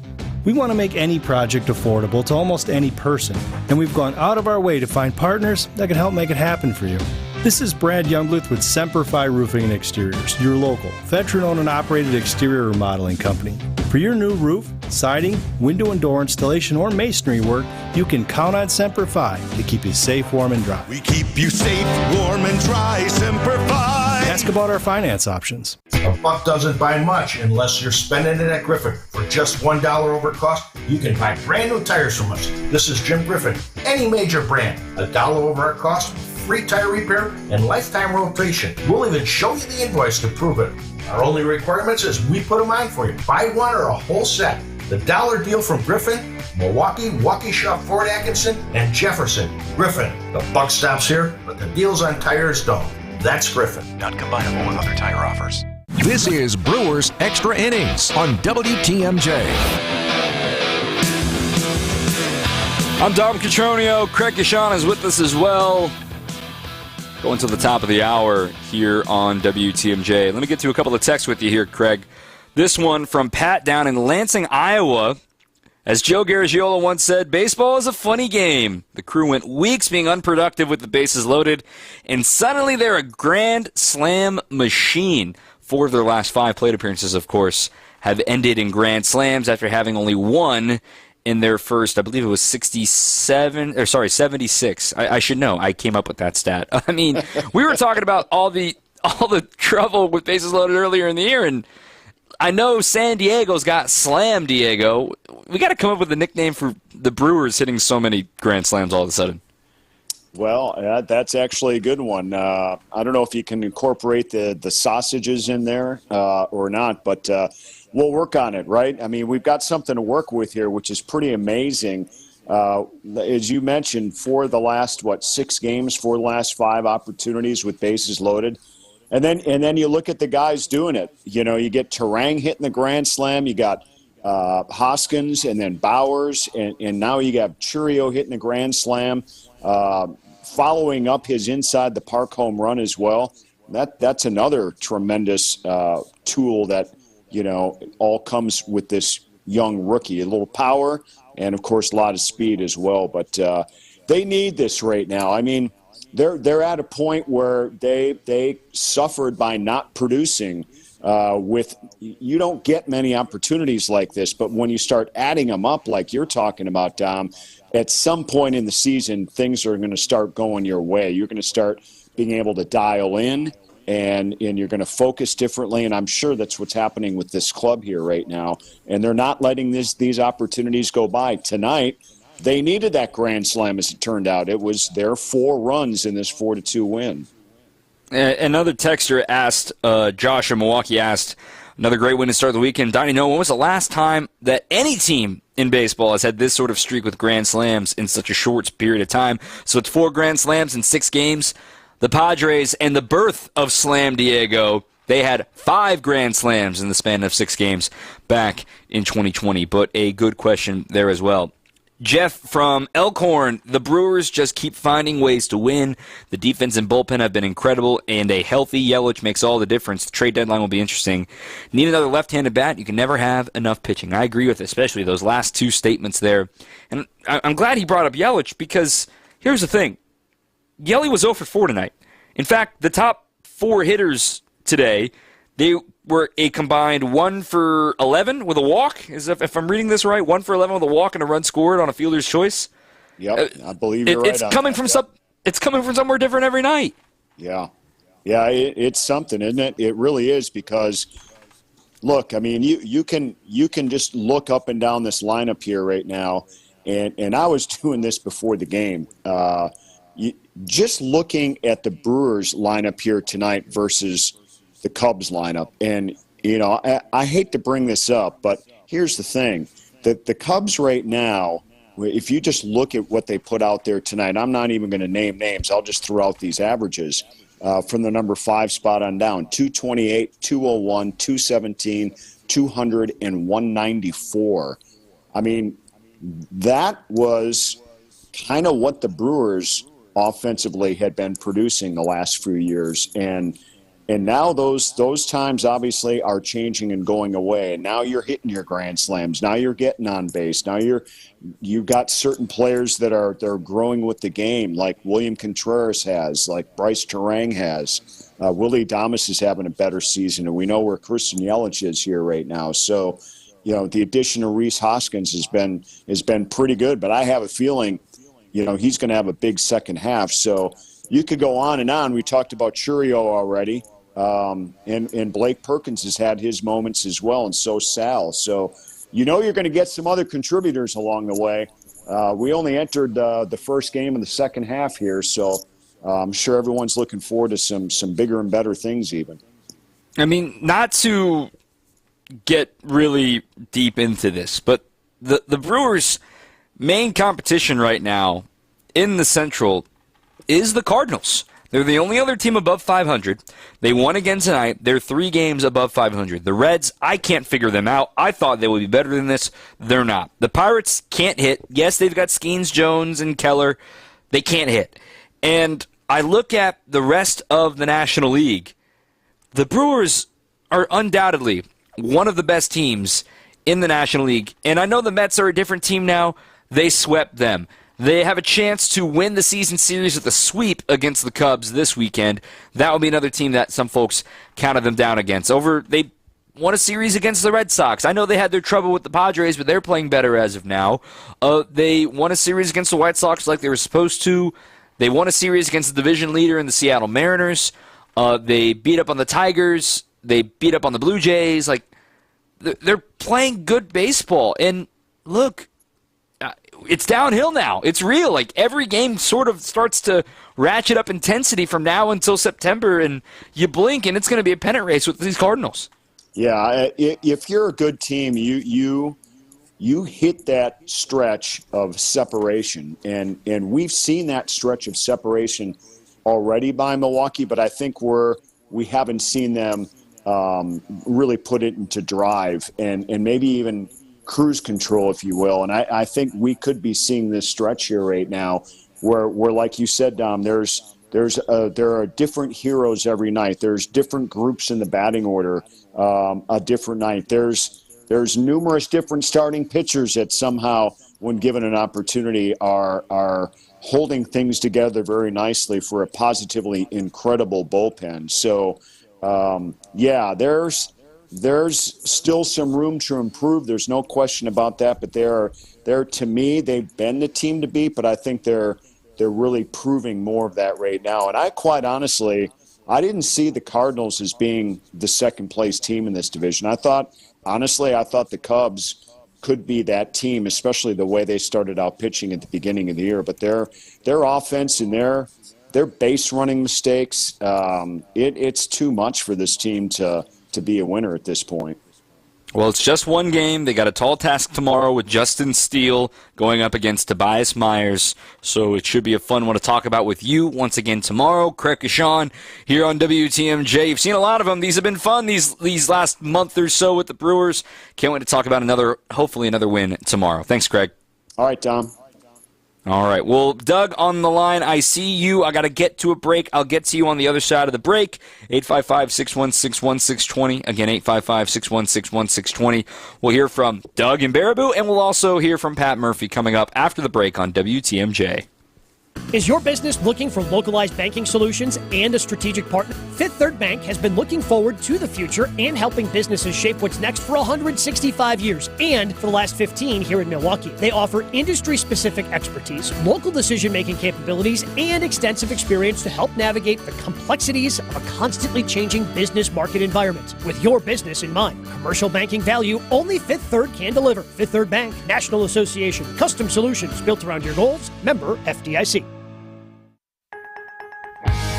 We want to make any project affordable to almost any person, and we've gone out of our way to find partners that can help make it happen for you. This is Brad Youngbluth with Semperfi Roofing and Exteriors, your local, veteran-owned and operated exterior remodeling company. For your new roof, siding, window and door installation, or masonry work, you can count on Semperfi to keep you safe, warm, and dry. We keep you safe, warm, and dry, Semperfi. Ask about our finance options. A buck doesn't buy much unless you're spending it at Griffin. For just $1 over cost, you can buy brand new tires from us. This is Jim Griffin. Any major brand, $1 over our cost, free tire repair, and lifetime rotation. We'll even show you the invoice to prove it. Our only requirements is we put them on for you. Buy one or a whole set. The dollar deal from Griffin, Milwaukee, Waukesha, Fort Atkinson, and Jefferson. Griffin, the buck stops here, but the deals on tires don't. That's Griffin. Not combinable with other tire offers. This is Brewers Extra Innings on WTMJ. I'm Dom Chourio. Craig Gashan is with us as well. Going to the top of the hour here on WTMJ. Let me get to a couple of texts with you here, Craig. This one from Pat down in Lansing, Iowa. As Joe Garagiola once said, baseball is a funny game. The crew went weeks being unproductive with the bases loaded, and suddenly they're a grand slam machine. 4 of their last 5 plate appearances, of course, have ended in grand slams after having only one in their first, I believe it was 76. I should know. I came up with that stat. I mean, we were talking about all the trouble with bases loaded earlier in the year, and I know San Diego's got Slam Diego. We got to come up with a nickname for the Brewers hitting so many grand slams all of a sudden. Well, that's actually a good one. I don't know if you can incorporate the sausages in there or not, but we'll work on it, right? I mean, we've got something to work with here, which is pretty amazing. As you mentioned, for the last, 6 games, 4 of the last 5 opportunities with bases loaded. And then you look at the guys doing it. You know, you get Terang hitting the grand slam. You got Hoskins and then Bowers. And now you got Chourio hitting the grand slam, following up his inside the park home run as well. That's another tremendous tool that, you know, all comes with this young rookie. A little power and, of course, a lot of speed as well. But they need this right now. I mean, they're at a point where they suffered by not producing. You don't get many opportunities like this, but when you start adding them up like you're talking about, Dom, at some point in the season, things are going to start going your way. You're going to start being able to dial in, and you're going to focus differently, and I'm sure that's what's happening with this club here right now. And they're not letting these opportunities go by. Tonight, they needed that grand slam, as it turned out. It was their 4 runs in this 4-2 win. Another texter asked, Josh in Milwaukee asked, another great win to start the weekend. Donnie, when was the last time that any team in baseball has had this sort of streak with grand slams in such a short period of time. So it's 4 grand slams in 6 games. The Padres and the birth of Slam Diego, they had 5 grand slams in the span of 6 games back in 2020. But a good question there as well. Jeff from Elkhorn, the Brewers just keep finding ways to win. The defense and bullpen have been incredible, and a healthy Yelich makes all the difference. The trade deadline will be interesting. Need another left-handed bat. You can never have enough pitching. I agree with especially those last 2 statements there. And I'm glad he brought up Yelich because here's the thing. Yelich was 0 for 4 tonight. In fact, the top 4 hitters today, they were a combined 1 for 11 with a walk. If I'm reading this right, 1 for 11 with a walk and a run scored on a fielder's choice. Yep, I believe you're right. It's coming from It's coming from somewhere different every night. Yeah, it's something, isn't it? It really is because, look, I mean, you can just look up and down this lineup here right now, and I was doing this before the game. Just looking at the Brewers lineup here tonight versus the Cubs lineup. And, I hate to bring this up, but here's the thing. The Cubs right now, if you just look at what they put out there tonight, I'm not even going to name names. I'll just throw out these averages from the number 5 spot on down. 228, 201, 217, 200, and 194. I mean, that was kind of what the Brewers offensively had been producing the last few years. And now those times obviously are changing and going away. And now you're hitting your grand slams. Now you're getting on base. Now you've got certain players they're growing with the game, like William Contreras has, like Bryce Terang has. Willie Adames is having a better season, and we know where Christian Yelich is here right now. So, the addition of Rhys Hoskins has been pretty good. But I have a feeling, he's going to have a big second half. So you could go on and on. We talked about Chourio already. And Blake Perkins has had his moments as well, and so Sal. So you're going to get some other contributors along the way. We only entered the first game of the second half here, so I'm sure everyone's looking forward to some bigger and better things even. I mean, not to get really deep into this, but the Brewers' main competition right now in the Central is the Cardinals. They're the only other team above 500. They won again tonight. They're 3 games above 500. The Reds, I can't figure them out. I thought they would be better than this. They're not. The Pirates can't hit. Yes, they've got Skeens, Jones, and Keller. They can't hit. And I look at the rest of the National League. The Brewers are undoubtedly one of the best teams in the National League. And I know the Mets are a different team now. They swept them. They have a chance to win the season series with a sweep against the Cubs this weekend. That will be another team that some folks counted them down against. They won a series against the Red Sox. I know they had their trouble with the Padres, but they're playing better as of now. They won a series against the White Sox like they were supposed to. They won a series against the division leader in the Seattle Mariners. They beat up on the Tigers. They beat up on the Blue Jays. They're playing good baseball. And look, it's downhill now. It's real. Every game sort of starts to ratchet up intensity from now until September, and you blink, and it's going to be a pennant race with these Cardinals. Yeah, if you're a good team, you hit that stretch of separation, and we've seen that stretch of separation already by Milwaukee, but I think we haven't seen them really put it into drive and maybe even cruise control, if you will. And I think we could be seeing this stretch here right now where like you said, Dom, there are different heroes every night. There's different groups in the batting order a different night. There's numerous different starting pitchers that somehow, when given an opportunity, are holding things together very nicely for a positively incredible bullpen. So, there's still some room to improve. There's no question about that. But they're to me, they've been the team to beat. But I think they're really proving more of that right now. And I quite honestly, I didn't see the Cardinals as being the second place team in this division. I thought the Cubs could be that team, especially the way they started out pitching at the beginning of the year. But their offense and their base running mistakes, it's too much for this team to be a winner at this point. Well, it's just one game. They got a tall task tomorrow with Justin Steele going up against Tobias Myers. So it should be a fun one to talk about with you once again tomorrow. Craig Kashan here on WTMJ. You've seen a lot of them. These have been fun these last month or so with the Brewers. Can't wait to talk about hopefully another win tomorrow. Thanks, Craig. All right, Tom. All right. Well, Doug on the line. I see you. I got to get to a break. I'll get to you on the other side of the break. 855-616-1620. Again, 855-616-1620. We'll hear from Doug in Baraboo, and we'll also hear from Pat Murphy coming up after the break on WTMJ. Is your business looking for localized banking solutions and a strategic partner? Fifth Third Bank has been looking forward to the future and helping businesses shape what's next for 165 years, and for the last 15 here in Milwaukee. They offer industry-specific expertise, local decision-making capabilities, and extensive experience to help navigate the complexities of a constantly changing business market environment. With your business in mind, commercial banking value only Fifth Third can deliver. Fifth Third Bank, National Association, custom solutions built around your goals, member FDIC.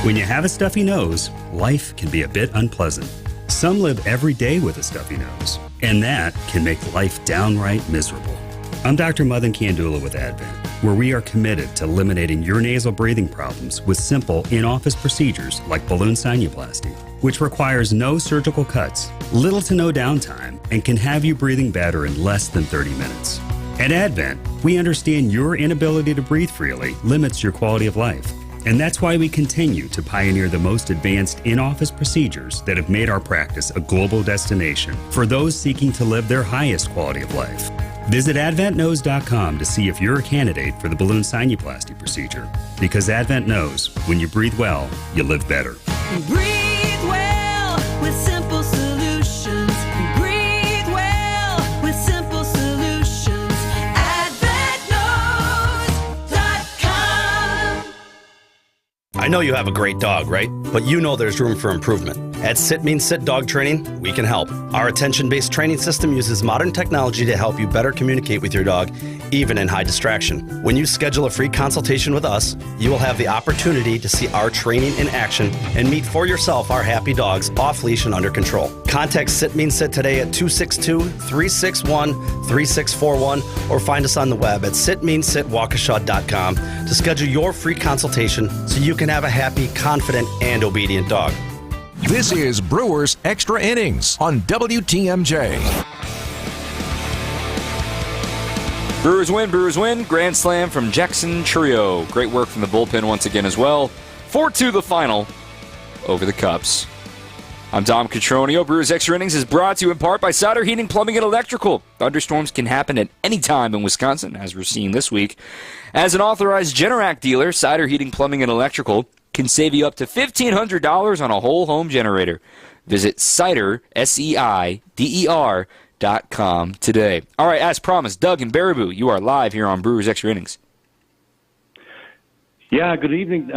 When you have a stuffy nose, life can be a bit unpleasant. Some live every day with a stuffy nose, and that can make life downright miserable. I'm Dr. Madan Kandula with Advent, where we are committed to eliminating your nasal breathing problems with simple in-office procedures like balloon sinuplasty, which requires no surgical cuts, little to no downtime, and can have you breathing better in less than 30 minutes. At Advent, we understand your inability to breathe freely limits your quality of life. And that's why we continue to pioneer the most advanced in-office procedures that have made our practice a global destination for those seeking to live their highest quality of life. Visit AdventKnows.com to see if you're a candidate for the balloon sinuplasty procedure. Because Advent knows when you breathe well, you live better. Breathe well with simple solutions. Breathe well with simple solutions. AdventKnows.com. I know you have a great dog, right? But you know there's room for improvement. At Sit Means Sit Dog Training, we can help. Our attention-based training system uses modern technology to help you better communicate with your dog, even in high distraction. When you schedule a free consultation with us, you will have the opportunity to see our training in action and meet for yourself our happy dogs off leash and under control. Contact Sit Means Sit today at 262-361-3641 or find us on the web at sitmeanssitwaukesha.com to schedule your free consultation so you can have a happy, confident, and obedient dog. This is Brewers Extra Innings on WTMJ. Brewers win. Grand slam from Jackson Chourio. Great work from the bullpen once again as well. 4-2 the final over the Cubs. I'm Dom Cotroneo. Brewers Extra Innings is brought to you in part by Cider Heating, Plumbing, and Electrical. Thunderstorms can happen at any time in Wisconsin, as we're seeing this week. As an authorized Generac dealer, Cider Heating, Plumbing, and Electrical can save you up to $1,500 on a whole home generator. Visit Cider, SEIDER.com today. All right, as promised, Doug and Baraboo, you are live here on Brewers Extra Innings. Yeah, good evening.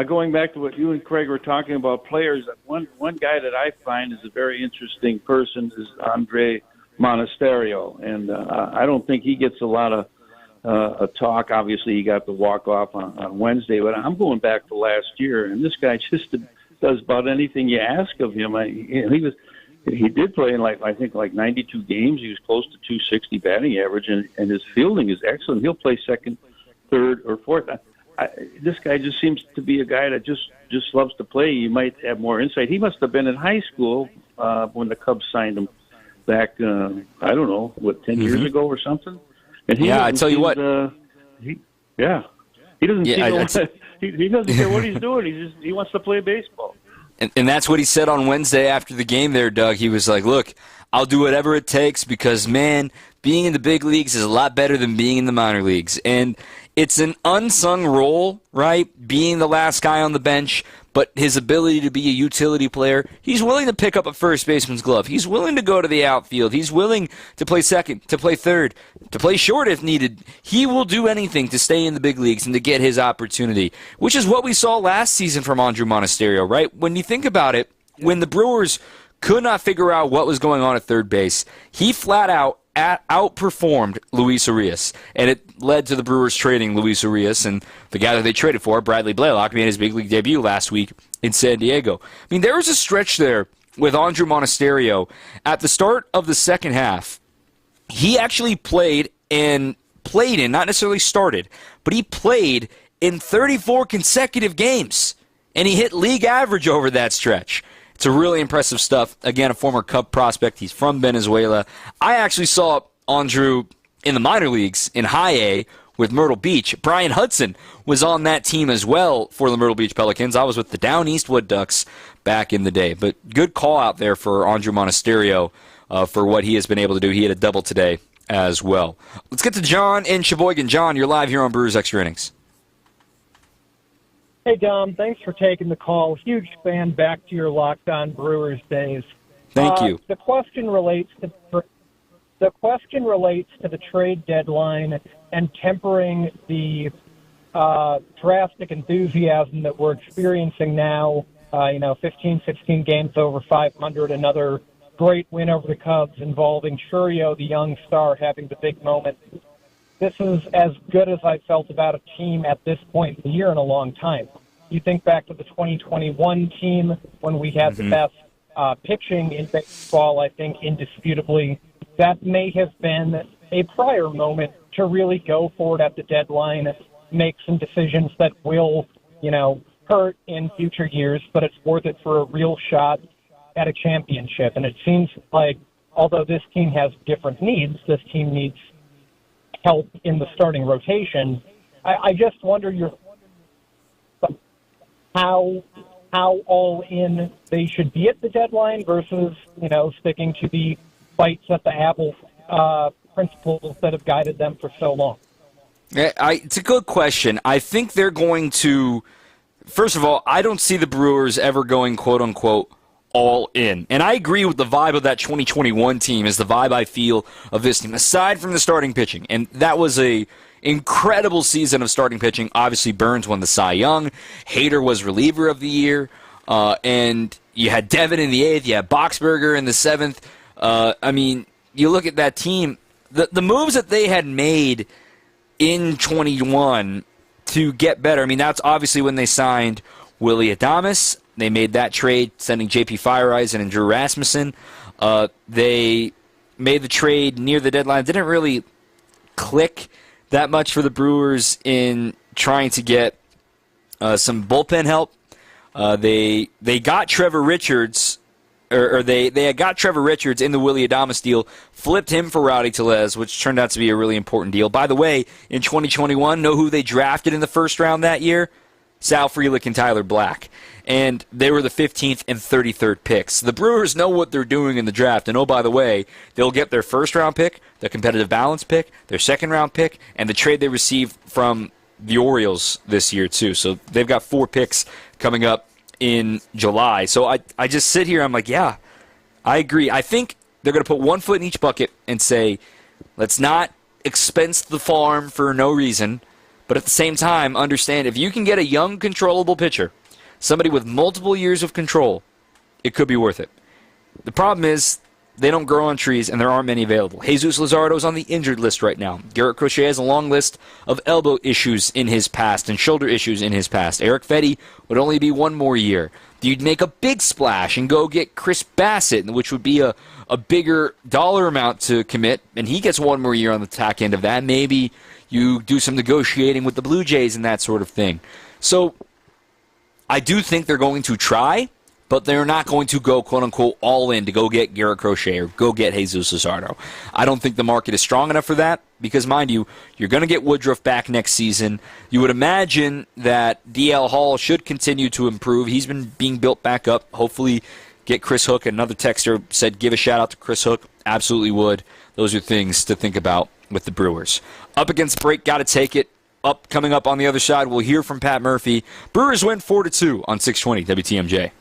Going back to what you and Craig were talking about players, one guy that I find is a very interesting person is Andre Monasterio, and I don't think he gets a lot of talk. Obviously, he got the walk-off on Wednesday, but I'm going back to last year, and this guy just does about anything you ask of him. He did play in I think 92 games. He was close to 260 batting average, and his fielding is excellent. He'll play second, third, or fourth. This guy just seems to be a guy that just loves to play. You might have more insight. He must have been in high school when the Cubs signed him back, I don't know, 10 years ago or something? And I tell you what. He doesn't. He doesn't care what he's doing. He wants to play baseball. And that's what he said on Wednesday after the game there, Doug. He was like, look, I'll do whatever it takes because, man, being in the big leagues is a lot better than being in the minor leagues. And it's an unsung role, right, being the last guy on the bench, but his ability to be a utility player, he's willing to pick up a first baseman's glove. He's willing to go to the outfield. He's willing to play second, to play third, to play short if needed. He will do anything to stay in the big leagues and to get his opportunity, which is what we saw last season from Andre Monasterio, right? When you think about it, when the Brewers could not figure out what was going on at third base, he flat out outperformed Luis Urias, and it led to the Brewers trading Luis Urias, and the guy that they traded for, Bradley Blaylock, made his big league debut last week in San Diego. I mean, there was a stretch there with Andrew Monasterio, at the start of the second half, he actually played in, not necessarily started, but he played in 34 consecutive games, and he hit league average over that stretch. It's a really impressive stuff. Again, a former Cub prospect. He's from Venezuela. I actually saw Andrew in the minor leagues in High A with Myrtle Beach. Brian Hudson was on that team as well for the Myrtle Beach Pelicans. I was with the Down East Wood Ducks back in the day. But good call out there for Andrew Monasterio for what he has been able to do. He had a double today as well. Let's get to John in Sheboygan. John, you're live here on Brewers Extra Innings. Hey, Dom. Thanks for taking the call. Huge fan back to your Locked On Brewers days. Thank you. The question relates to the trade deadline and tempering the drastic enthusiasm that we're experiencing now. 15, 16 games over 500, another great win over the Cubs involving Chourio, the young star, having the big moment. This is as good as I felt about a team at this point in the year in a long time. You think back to the 2021 team when we had the best pitching in baseball, I think indisputably. That may have been a prior moment to really go for it at the deadline, make some decisions that will, hurt in future years, but it's worth it for a real shot at a championship. And it seems like, although this team has different needs, this team needs help in the starting rotation. I just wonder how all in they should be at the deadline versus, sticking to the bites at the apple principles that have guided them for so long. It's a good question. I think they're going to, first of all, I don't see the Brewers ever going, quote-unquote, all in. And I agree with the vibe of that 2021 team is the vibe I feel of this team, aside from the starting pitching. And that was a incredible season of starting pitching. Obviously, Burns won the Cy Young. Hader was reliever of the year. And you had Devin in the 8th. You had Boxberger in the 7th. You look at that team, the moves that they had made in 21 to get better. That's obviously when they signed Willie Adames. They made that trade, sending J.P. Fireeisen and Drew Rasmussen. They made the trade near the deadline. Didn't really click that much for the Brewers in trying to get some bullpen help. They got Trevor Richards, or they had got Trevor Richards in the Willie Adames deal, flipped him for Rowdy Tellez, which turned out to be a really important deal. By the way, in 2021, know who they drafted in the first round that year? Sal Frelick and Tyler Black. And they were the 15th and 33rd picks. The Brewers know what they're doing in the draft. And, oh, by the way, they'll get their first-round pick, the competitive balance pick, their second-round pick, and the trade they received from the Orioles this year, too. So they've got 4 picks coming up in July. So I just sit here, I'm like, yeah, I agree. I think they're going to put one foot in each bucket and say, let's not expense the farm for no reason, but at the same time, understand if you can get a young, controllable pitcher, somebody with multiple years of control, it could be worth it. The problem is they don't grow on trees, and there aren't many available. Jesus Luzardo's on the injured list right now. Garrett Crochet has a long list of elbow issues in his past and shoulder issues in his past. Eric Fetty would only be 1 more year. You'd make a big splash and go get Chris Bassett, which would be a bigger dollar amount to commit, and he gets 1 more year on the tack end of that. Maybe you do some negotiating with the Blue Jays and that sort of thing. So I do think they're going to try, but they're not going to go, quote-unquote, all in to go get Garrett Crochet or go get Jesus Luzardo. I don't think the market is strong enough for that because, mind you, you're going to get Woodruff back next season. You would imagine that DL Hall should continue to improve. He's been being built back up. Hopefully get Chris Hook. Another texter said give a shout-out to Chris Hook. Absolutely would. Those are things to think about with the Brewers. Up against the break, got to take it. Coming up on the other side, we'll hear from Pat Murphy. Brewers win 4-2 on 620 WTMJ.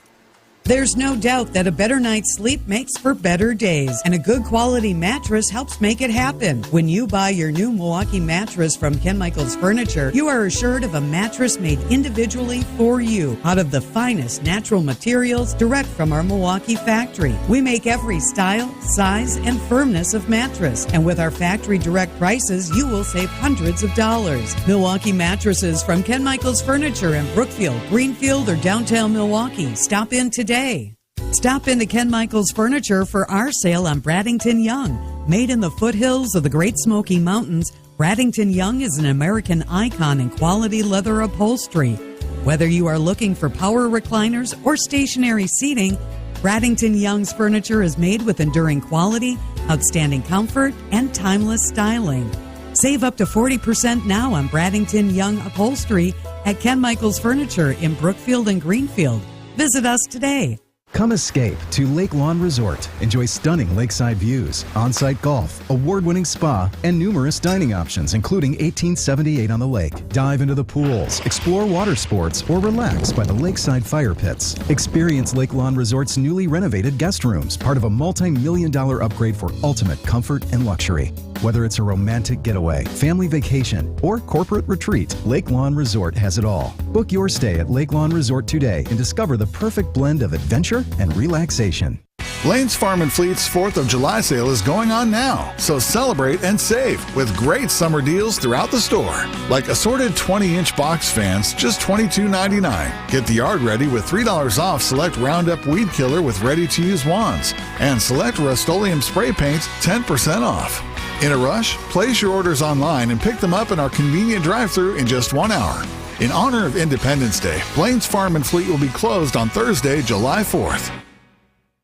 There's no doubt that a better night's sleep makes for better days, and a good quality mattress helps make it happen. When you buy your new Milwaukee mattress from Ken Michaels Furniture, you are assured of a mattress made individually for you out of the finest natural materials direct from our Milwaukee factory. We make every style, size, and firmness of mattress, and with our factory direct prices, you will save hundreds of dollars. Milwaukee mattresses from Ken Michaels Furniture in Brookfield, Greenfield, or downtown Milwaukee. Stop in today. Stop into Ken Michaels Furniture for our sale on Braddington Young. Made in the foothills of the Great Smoky Mountains, Braddington Young is an American icon in quality leather upholstery. Whether you are looking for power recliners or stationary seating, Braddington Young's furniture is made with enduring quality, outstanding comfort, and timeless styling. Save up to 40% now on Braddington Young upholstery at Ken Michaels Furniture in Brookfield and Greenfield. Visit us today. Come escape to Lake Lawn Resort. Enjoy stunning lakeside views, on-site golf, award-winning spa, and numerous dining options, including 1878 on the lake. Dive into the pools, explore water sports, or relax by the lakeside fire pits. Experience Lake Lawn Resort's newly renovated guest rooms, part of a multi-million-dollar upgrade for ultimate comfort and luxury. Whether it's a romantic getaway, family vacation, or corporate retreat, Lake Lawn Resort has it all. Book your stay at Lake Lawn Resort today and discover the perfect blend of adventure and relaxation. Lane's Farm and Fleet's 4th of July sale is going on now, so celebrate and save with great summer deals throughout the store. Like assorted 20-inch box fans, just $22.99. Get the yard ready with $3 off select Roundup Weed Killer with ready-to-use wands. And select Rust-Oleum spray paints 10% off. In a rush? Place your orders online and pick them up in our convenient drive-thru in just 1 hour. In honor of Independence Day, Blaine's Farm and Fleet will be closed on Thursday, July 4th.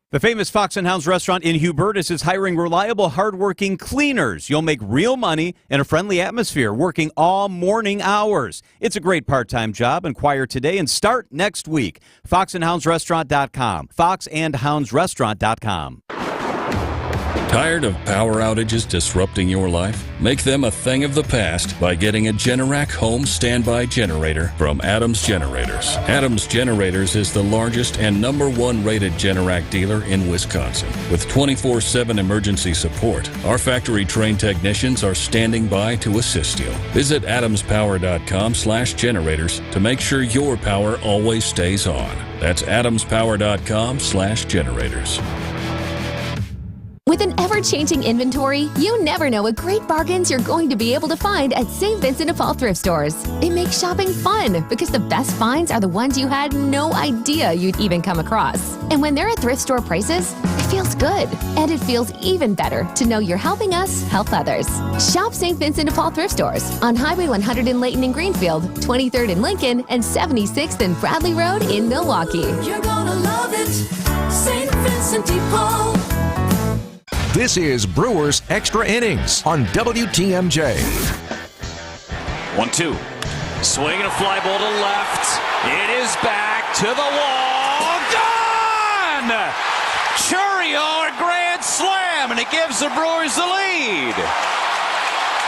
The famous Fox & Hounds restaurant in Hubertus is hiring reliable, hardworking cleaners. You'll make real money in a friendly atmosphere, working all morning hours. It's a great part-time job. Inquire today and start next week. FoxandHoundsRestaurant.com. FoxandHoundsRestaurant.com. Tired of power outages disrupting your life? Make them a thing of the past by getting a Generac home standby generator from Adams Generators. Adams Generators is the largest and #1 rated Generac dealer in Wisconsin. With 24/7 emergency support, our factory-trained technicians are standing by to assist you. Visit adamspower.com/generators to make sure your power always stays on. That's adamspower.com/generators. With an ever-changing inventory, you never know what great bargains you're going to be able to find at St. Vincent de Paul thrift stores. It makes shopping fun because the best finds are the ones you had no idea you'd even come across. And when they're at thrift store prices, it feels good. And it feels even better to know you're helping us help others. Shop St. Vincent de Paul thrift stores on Highway 100 in Layton and Greenfield, 23rd in Lincoln, and 76th and Bradley Road in Milwaukee. You're gonna love it, St. Vincent de Paul. This is Brewers Extra Innings on WTMJ. 1-2. Swing and a fly ball to left. It is back to the wall. Gone! Chourio, a grand slam, and it gives the Brewers the lead.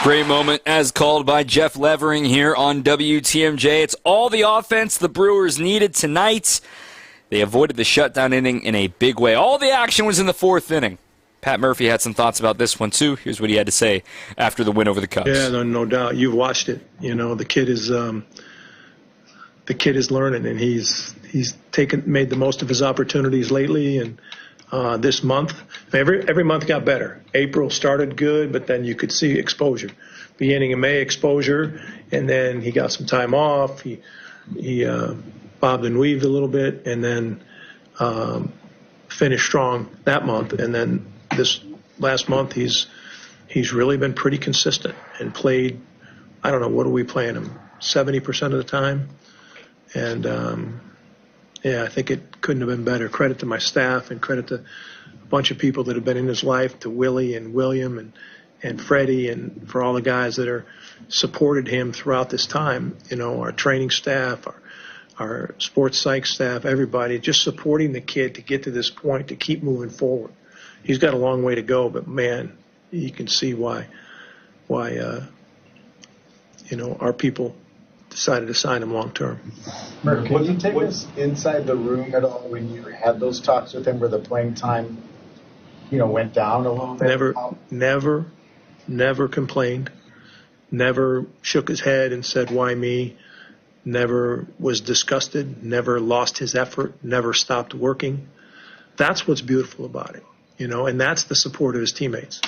Great moment as called by Jeff Levering here on WTMJ. It's all the offense the Brewers needed tonight. They avoided the shutdown inning in a big way. All the action was in the 4th inning. Pat Murphy had some thoughts about this one, too. Here's what he had to say after the win over the Cubs. Yeah, no doubt. You've watched it. You know, the kid is learning, and he's made the most of his opportunities lately. And this month, every month got better. April started good, but then you could see exposure. Beginning of May, exposure, and then he got some time off. He bobbed and weaved a little bit, and then finished strong that month. And then this last month, he's really been pretty consistent and played. I don't know, what are we playing him? 70% of the time, and yeah, I think it couldn't have been better. Credit to my staff and credit to a bunch of people that have been in his life, to Willie and William and Freddie, and for all the guys that are supported him throughout this time. You know, our training staff, our sports psych staff, everybody just supporting the kid to get to this point, to keep moving forward. He's got a long way to go, but man, you can see why you know, our people decided to sign him long term. Can you take us inside the room at all when you had those talks with him, where the playing time, you know, went down a little bit? Never complained. Never shook his head and said, "Why me?" Never was disgusted. Never lost his effort. Never stopped working. That's what's beautiful about it, you know, and that's the support of his teammates.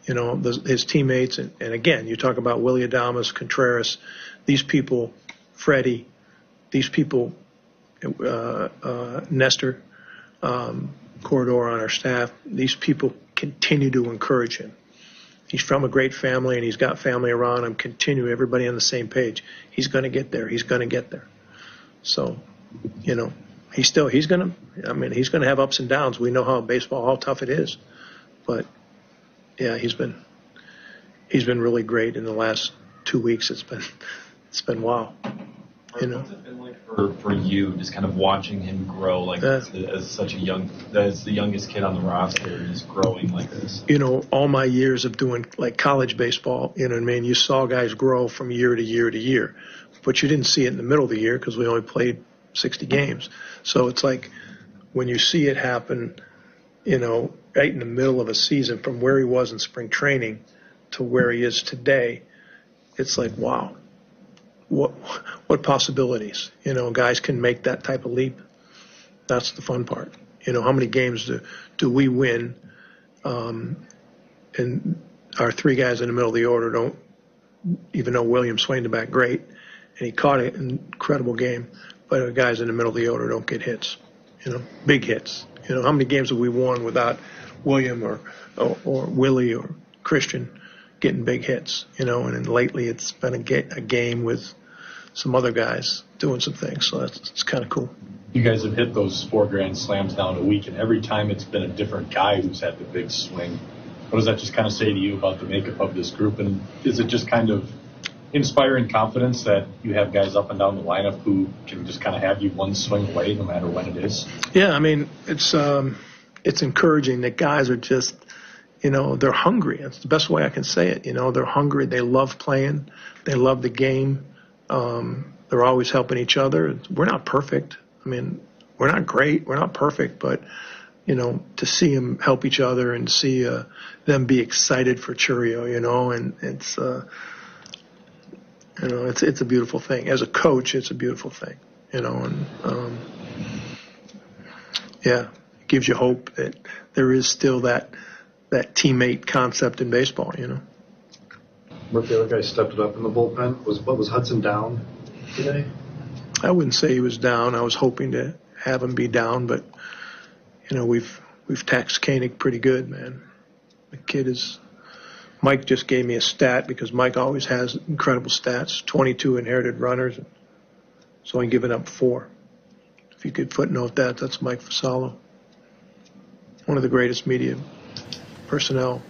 You know, his teammates, and again, you talk about Willie Adames, Contreras, these people, Freddie, these people, Nestor, Corridor on our staff, these people continue to encourage him. He's from a great family, and he's got family around him. Continue, everybody on the same page. He's going to get there. He's going to get there. So, he's going to have ups and downs. We know how tough it is. But yeah, he's been really great in the last 2 weeks. It's been wow. What's it been like for you, just kind of watching him grow as the youngest kid on the roster, he's growing like this? All my years of doing college baseball, you saw guys grow from year to year to year, but you didn't see it in the middle of the year because we only played 60 games. So it's like when you see it happen, right in the middle of a season, from where he was in spring training to where he is today, it's like, wow. What possibilities? Guys can make that type of leap. That's the fun part. How many games do we win? And our three guys in the middle of the order don't, even though Williams swinged the bat great, and he caught an incredible game, but our guys in the middle of the order don't get hits. Big hits. How many games have we won without William or Willie or Christian getting big hits? And then lately it's been a game with some other guys doing some things, so it's kind of cool. You guys have hit those 4 grand slams down a week, and every time it's been a different guy who's had the big swing. What does that just kind of say to you about the makeup of this group, and is it just kind of inspiring confidence that you have guys up and down the lineup who can just kind of have you one swing away no matter when it is? Yeah, it's encouraging that guys are just, they're hungry. That's the best way I can say it. They're hungry. They love playing. They love the game. They're always helping each other. We're not perfect. We're not great. We're not perfect, but to see them help each other and see them be excited for Chourio, and it's a beautiful thing. As a coach, it's a beautiful thing, and it gives you hope that there is still that teammate concept in baseball, Murphy, the other guy stepped it up in the bullpen. Was Hudson down today? I wouldn't say he was down. I was hoping to have him be down, but we've taxed Koenig pretty good, man. The kid is. Mike just gave me a stat because Mike always has incredible stats. 22 inherited runners, so only given up 4. If you could footnote that's Mike Fasalo, one of the greatest media personnel.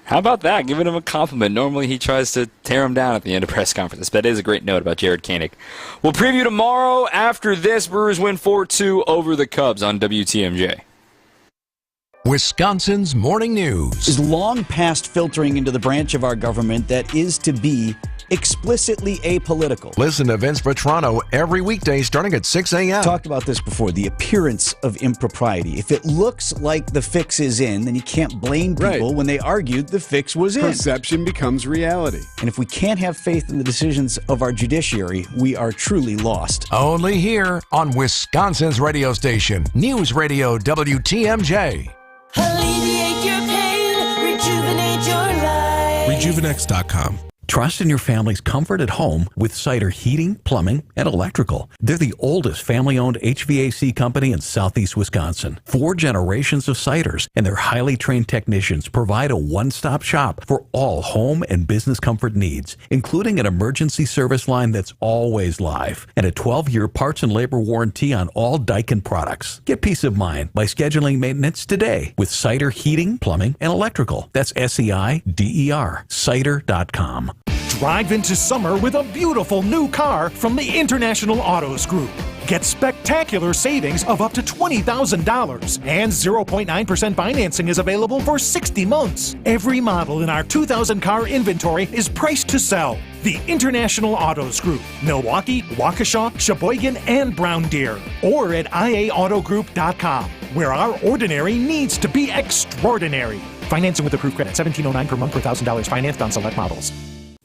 How about that? Giving him a compliment. Normally he tries to tear him down at the end of press conferences. That is a great note about Jared Koenig. We'll preview tomorrow. After this, Brewers win 4-2 over the Cubs on WTMJ. Wisconsin's Morning News is long past filtering into the branch of our government that is to be explicitly apolitical. Listen to Vince Vetrano every weekday starting at 6 a.m. Talked about this before, the appearance of impropriety. If it looks like the fix is in, then you can't blame people when they argued the fix was in. Perception becomes reality. And if we can't have faith in the decisions of our judiciary, we are truly lost. Only here on Wisconsin's radio station, News Radio WTMJ. Alleviate your pain, rejuvenate your life. Rejuvenex.com. Trust in your family's comfort at home with Cider Heating, Plumbing, and Electrical. They're the oldest family-owned HVAC company in southeast Wisconsin. 4 generations of Ciders, and their highly trained technicians provide a one-stop shop for all home and business comfort needs, including an emergency service line that's always live and a 12-year parts and labor warranty on all Daikin products. Get peace of mind by scheduling maintenance today with Cider Heating, Plumbing, and Electrical. That's SEIDER, Cider.com. Drive into summer with a beautiful new car from the International Autos Group. Get spectacular savings of up to $20,000, and 0.9% financing is available for 60 months. Every model in our 2,000 car inventory is priced to sell. The International Autos Group, Milwaukee, Waukesha, Sheboygan, and Brown Deer. Or at IAAutogroup.com, where our ordinary needs to be extraordinary. Financing with approved credit, $1,709 per month per $1,000 financed on select models.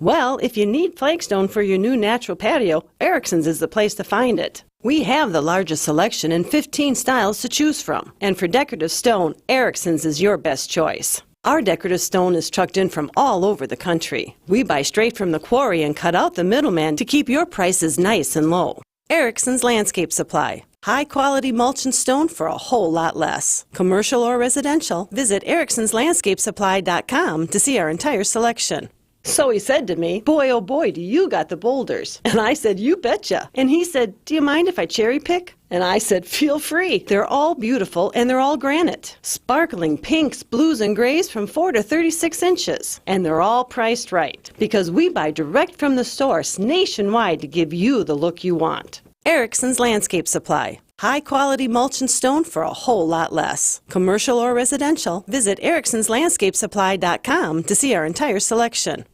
Well, if you need flagstone for your new natural patio, Erickson's is the place to find it. We have the largest selection and 15 styles to choose from. And for decorative stone, Erickson's is your best choice. Our decorative stone is trucked in from all over the country. We buy straight from the quarry and cut out the middleman to keep your prices nice and low. Erickson's Landscape Supply, High-quality mulch and stone for a whole lot less. Commercial or residential, visit ericksonslandscapesupply.com to see our entire selection. So he said to me, boy, oh boy, do you got the boulders. And I said, you betcha. And he said, do you mind if I cherry pick? And I said, feel free. They're all beautiful and they're all granite. Sparkling pinks, blues, and grays from 4 to 36 inches. And they're all priced right. Because we buy direct from the source nationwide to give you the look you want. Erickson's Landscape Supply. High-quality mulch and stone for a whole lot less. Commercial or residential, visit ericksonslandscapesupply.com to see our entire selection.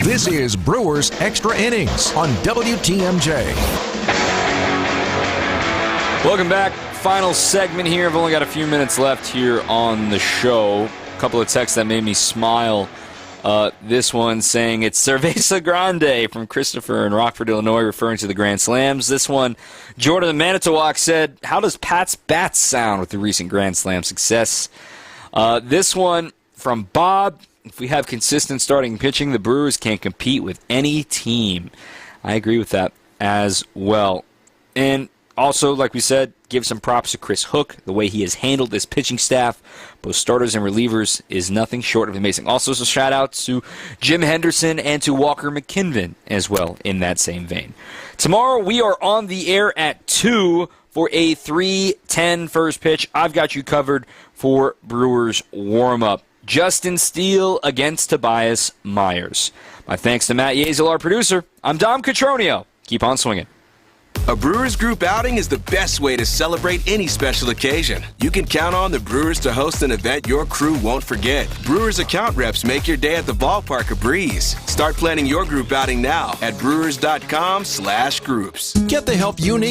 This is Brewers Extra Innings on WTMJ. Welcome back. Final segment here. I've only got a few minutes left here on the show. A couple of texts that made me smile. This one saying it's Cerveza Grande from Christopher in Rockford, Illinois, referring to the Grand Slams. This one, Jordan in Manitowoc said, how does Pat's Bats sound with the recent Grand Slam success? This one from Bob, if we have consistent starting pitching, the Brewers can't compete with any team. I agree with that as well. And also, like we said, give some props to Chris Hook. The way he has handled this pitching staff, both starters and relievers, is nothing short of amazing. Also, some shout-outs to Jim Henderson and to Walker McKinven as well in that same vein. Tomorrow, we are on the air at 2 for a 3:10 first pitch. I've got you covered for Brewers warm-up. Justin Steele against Tobias Myers. My thanks to Matt Yazel, our producer. I'm Dom Cotroneo. Keep on swinging. A Brewers group outing is the best way to celebrate any special occasion. You can count on the Brewers to host an event your crew won't forget. Brewers account reps make your day at the ballpark a breeze. Start planning your group outing now at brewers.com/groups. Get the help you need.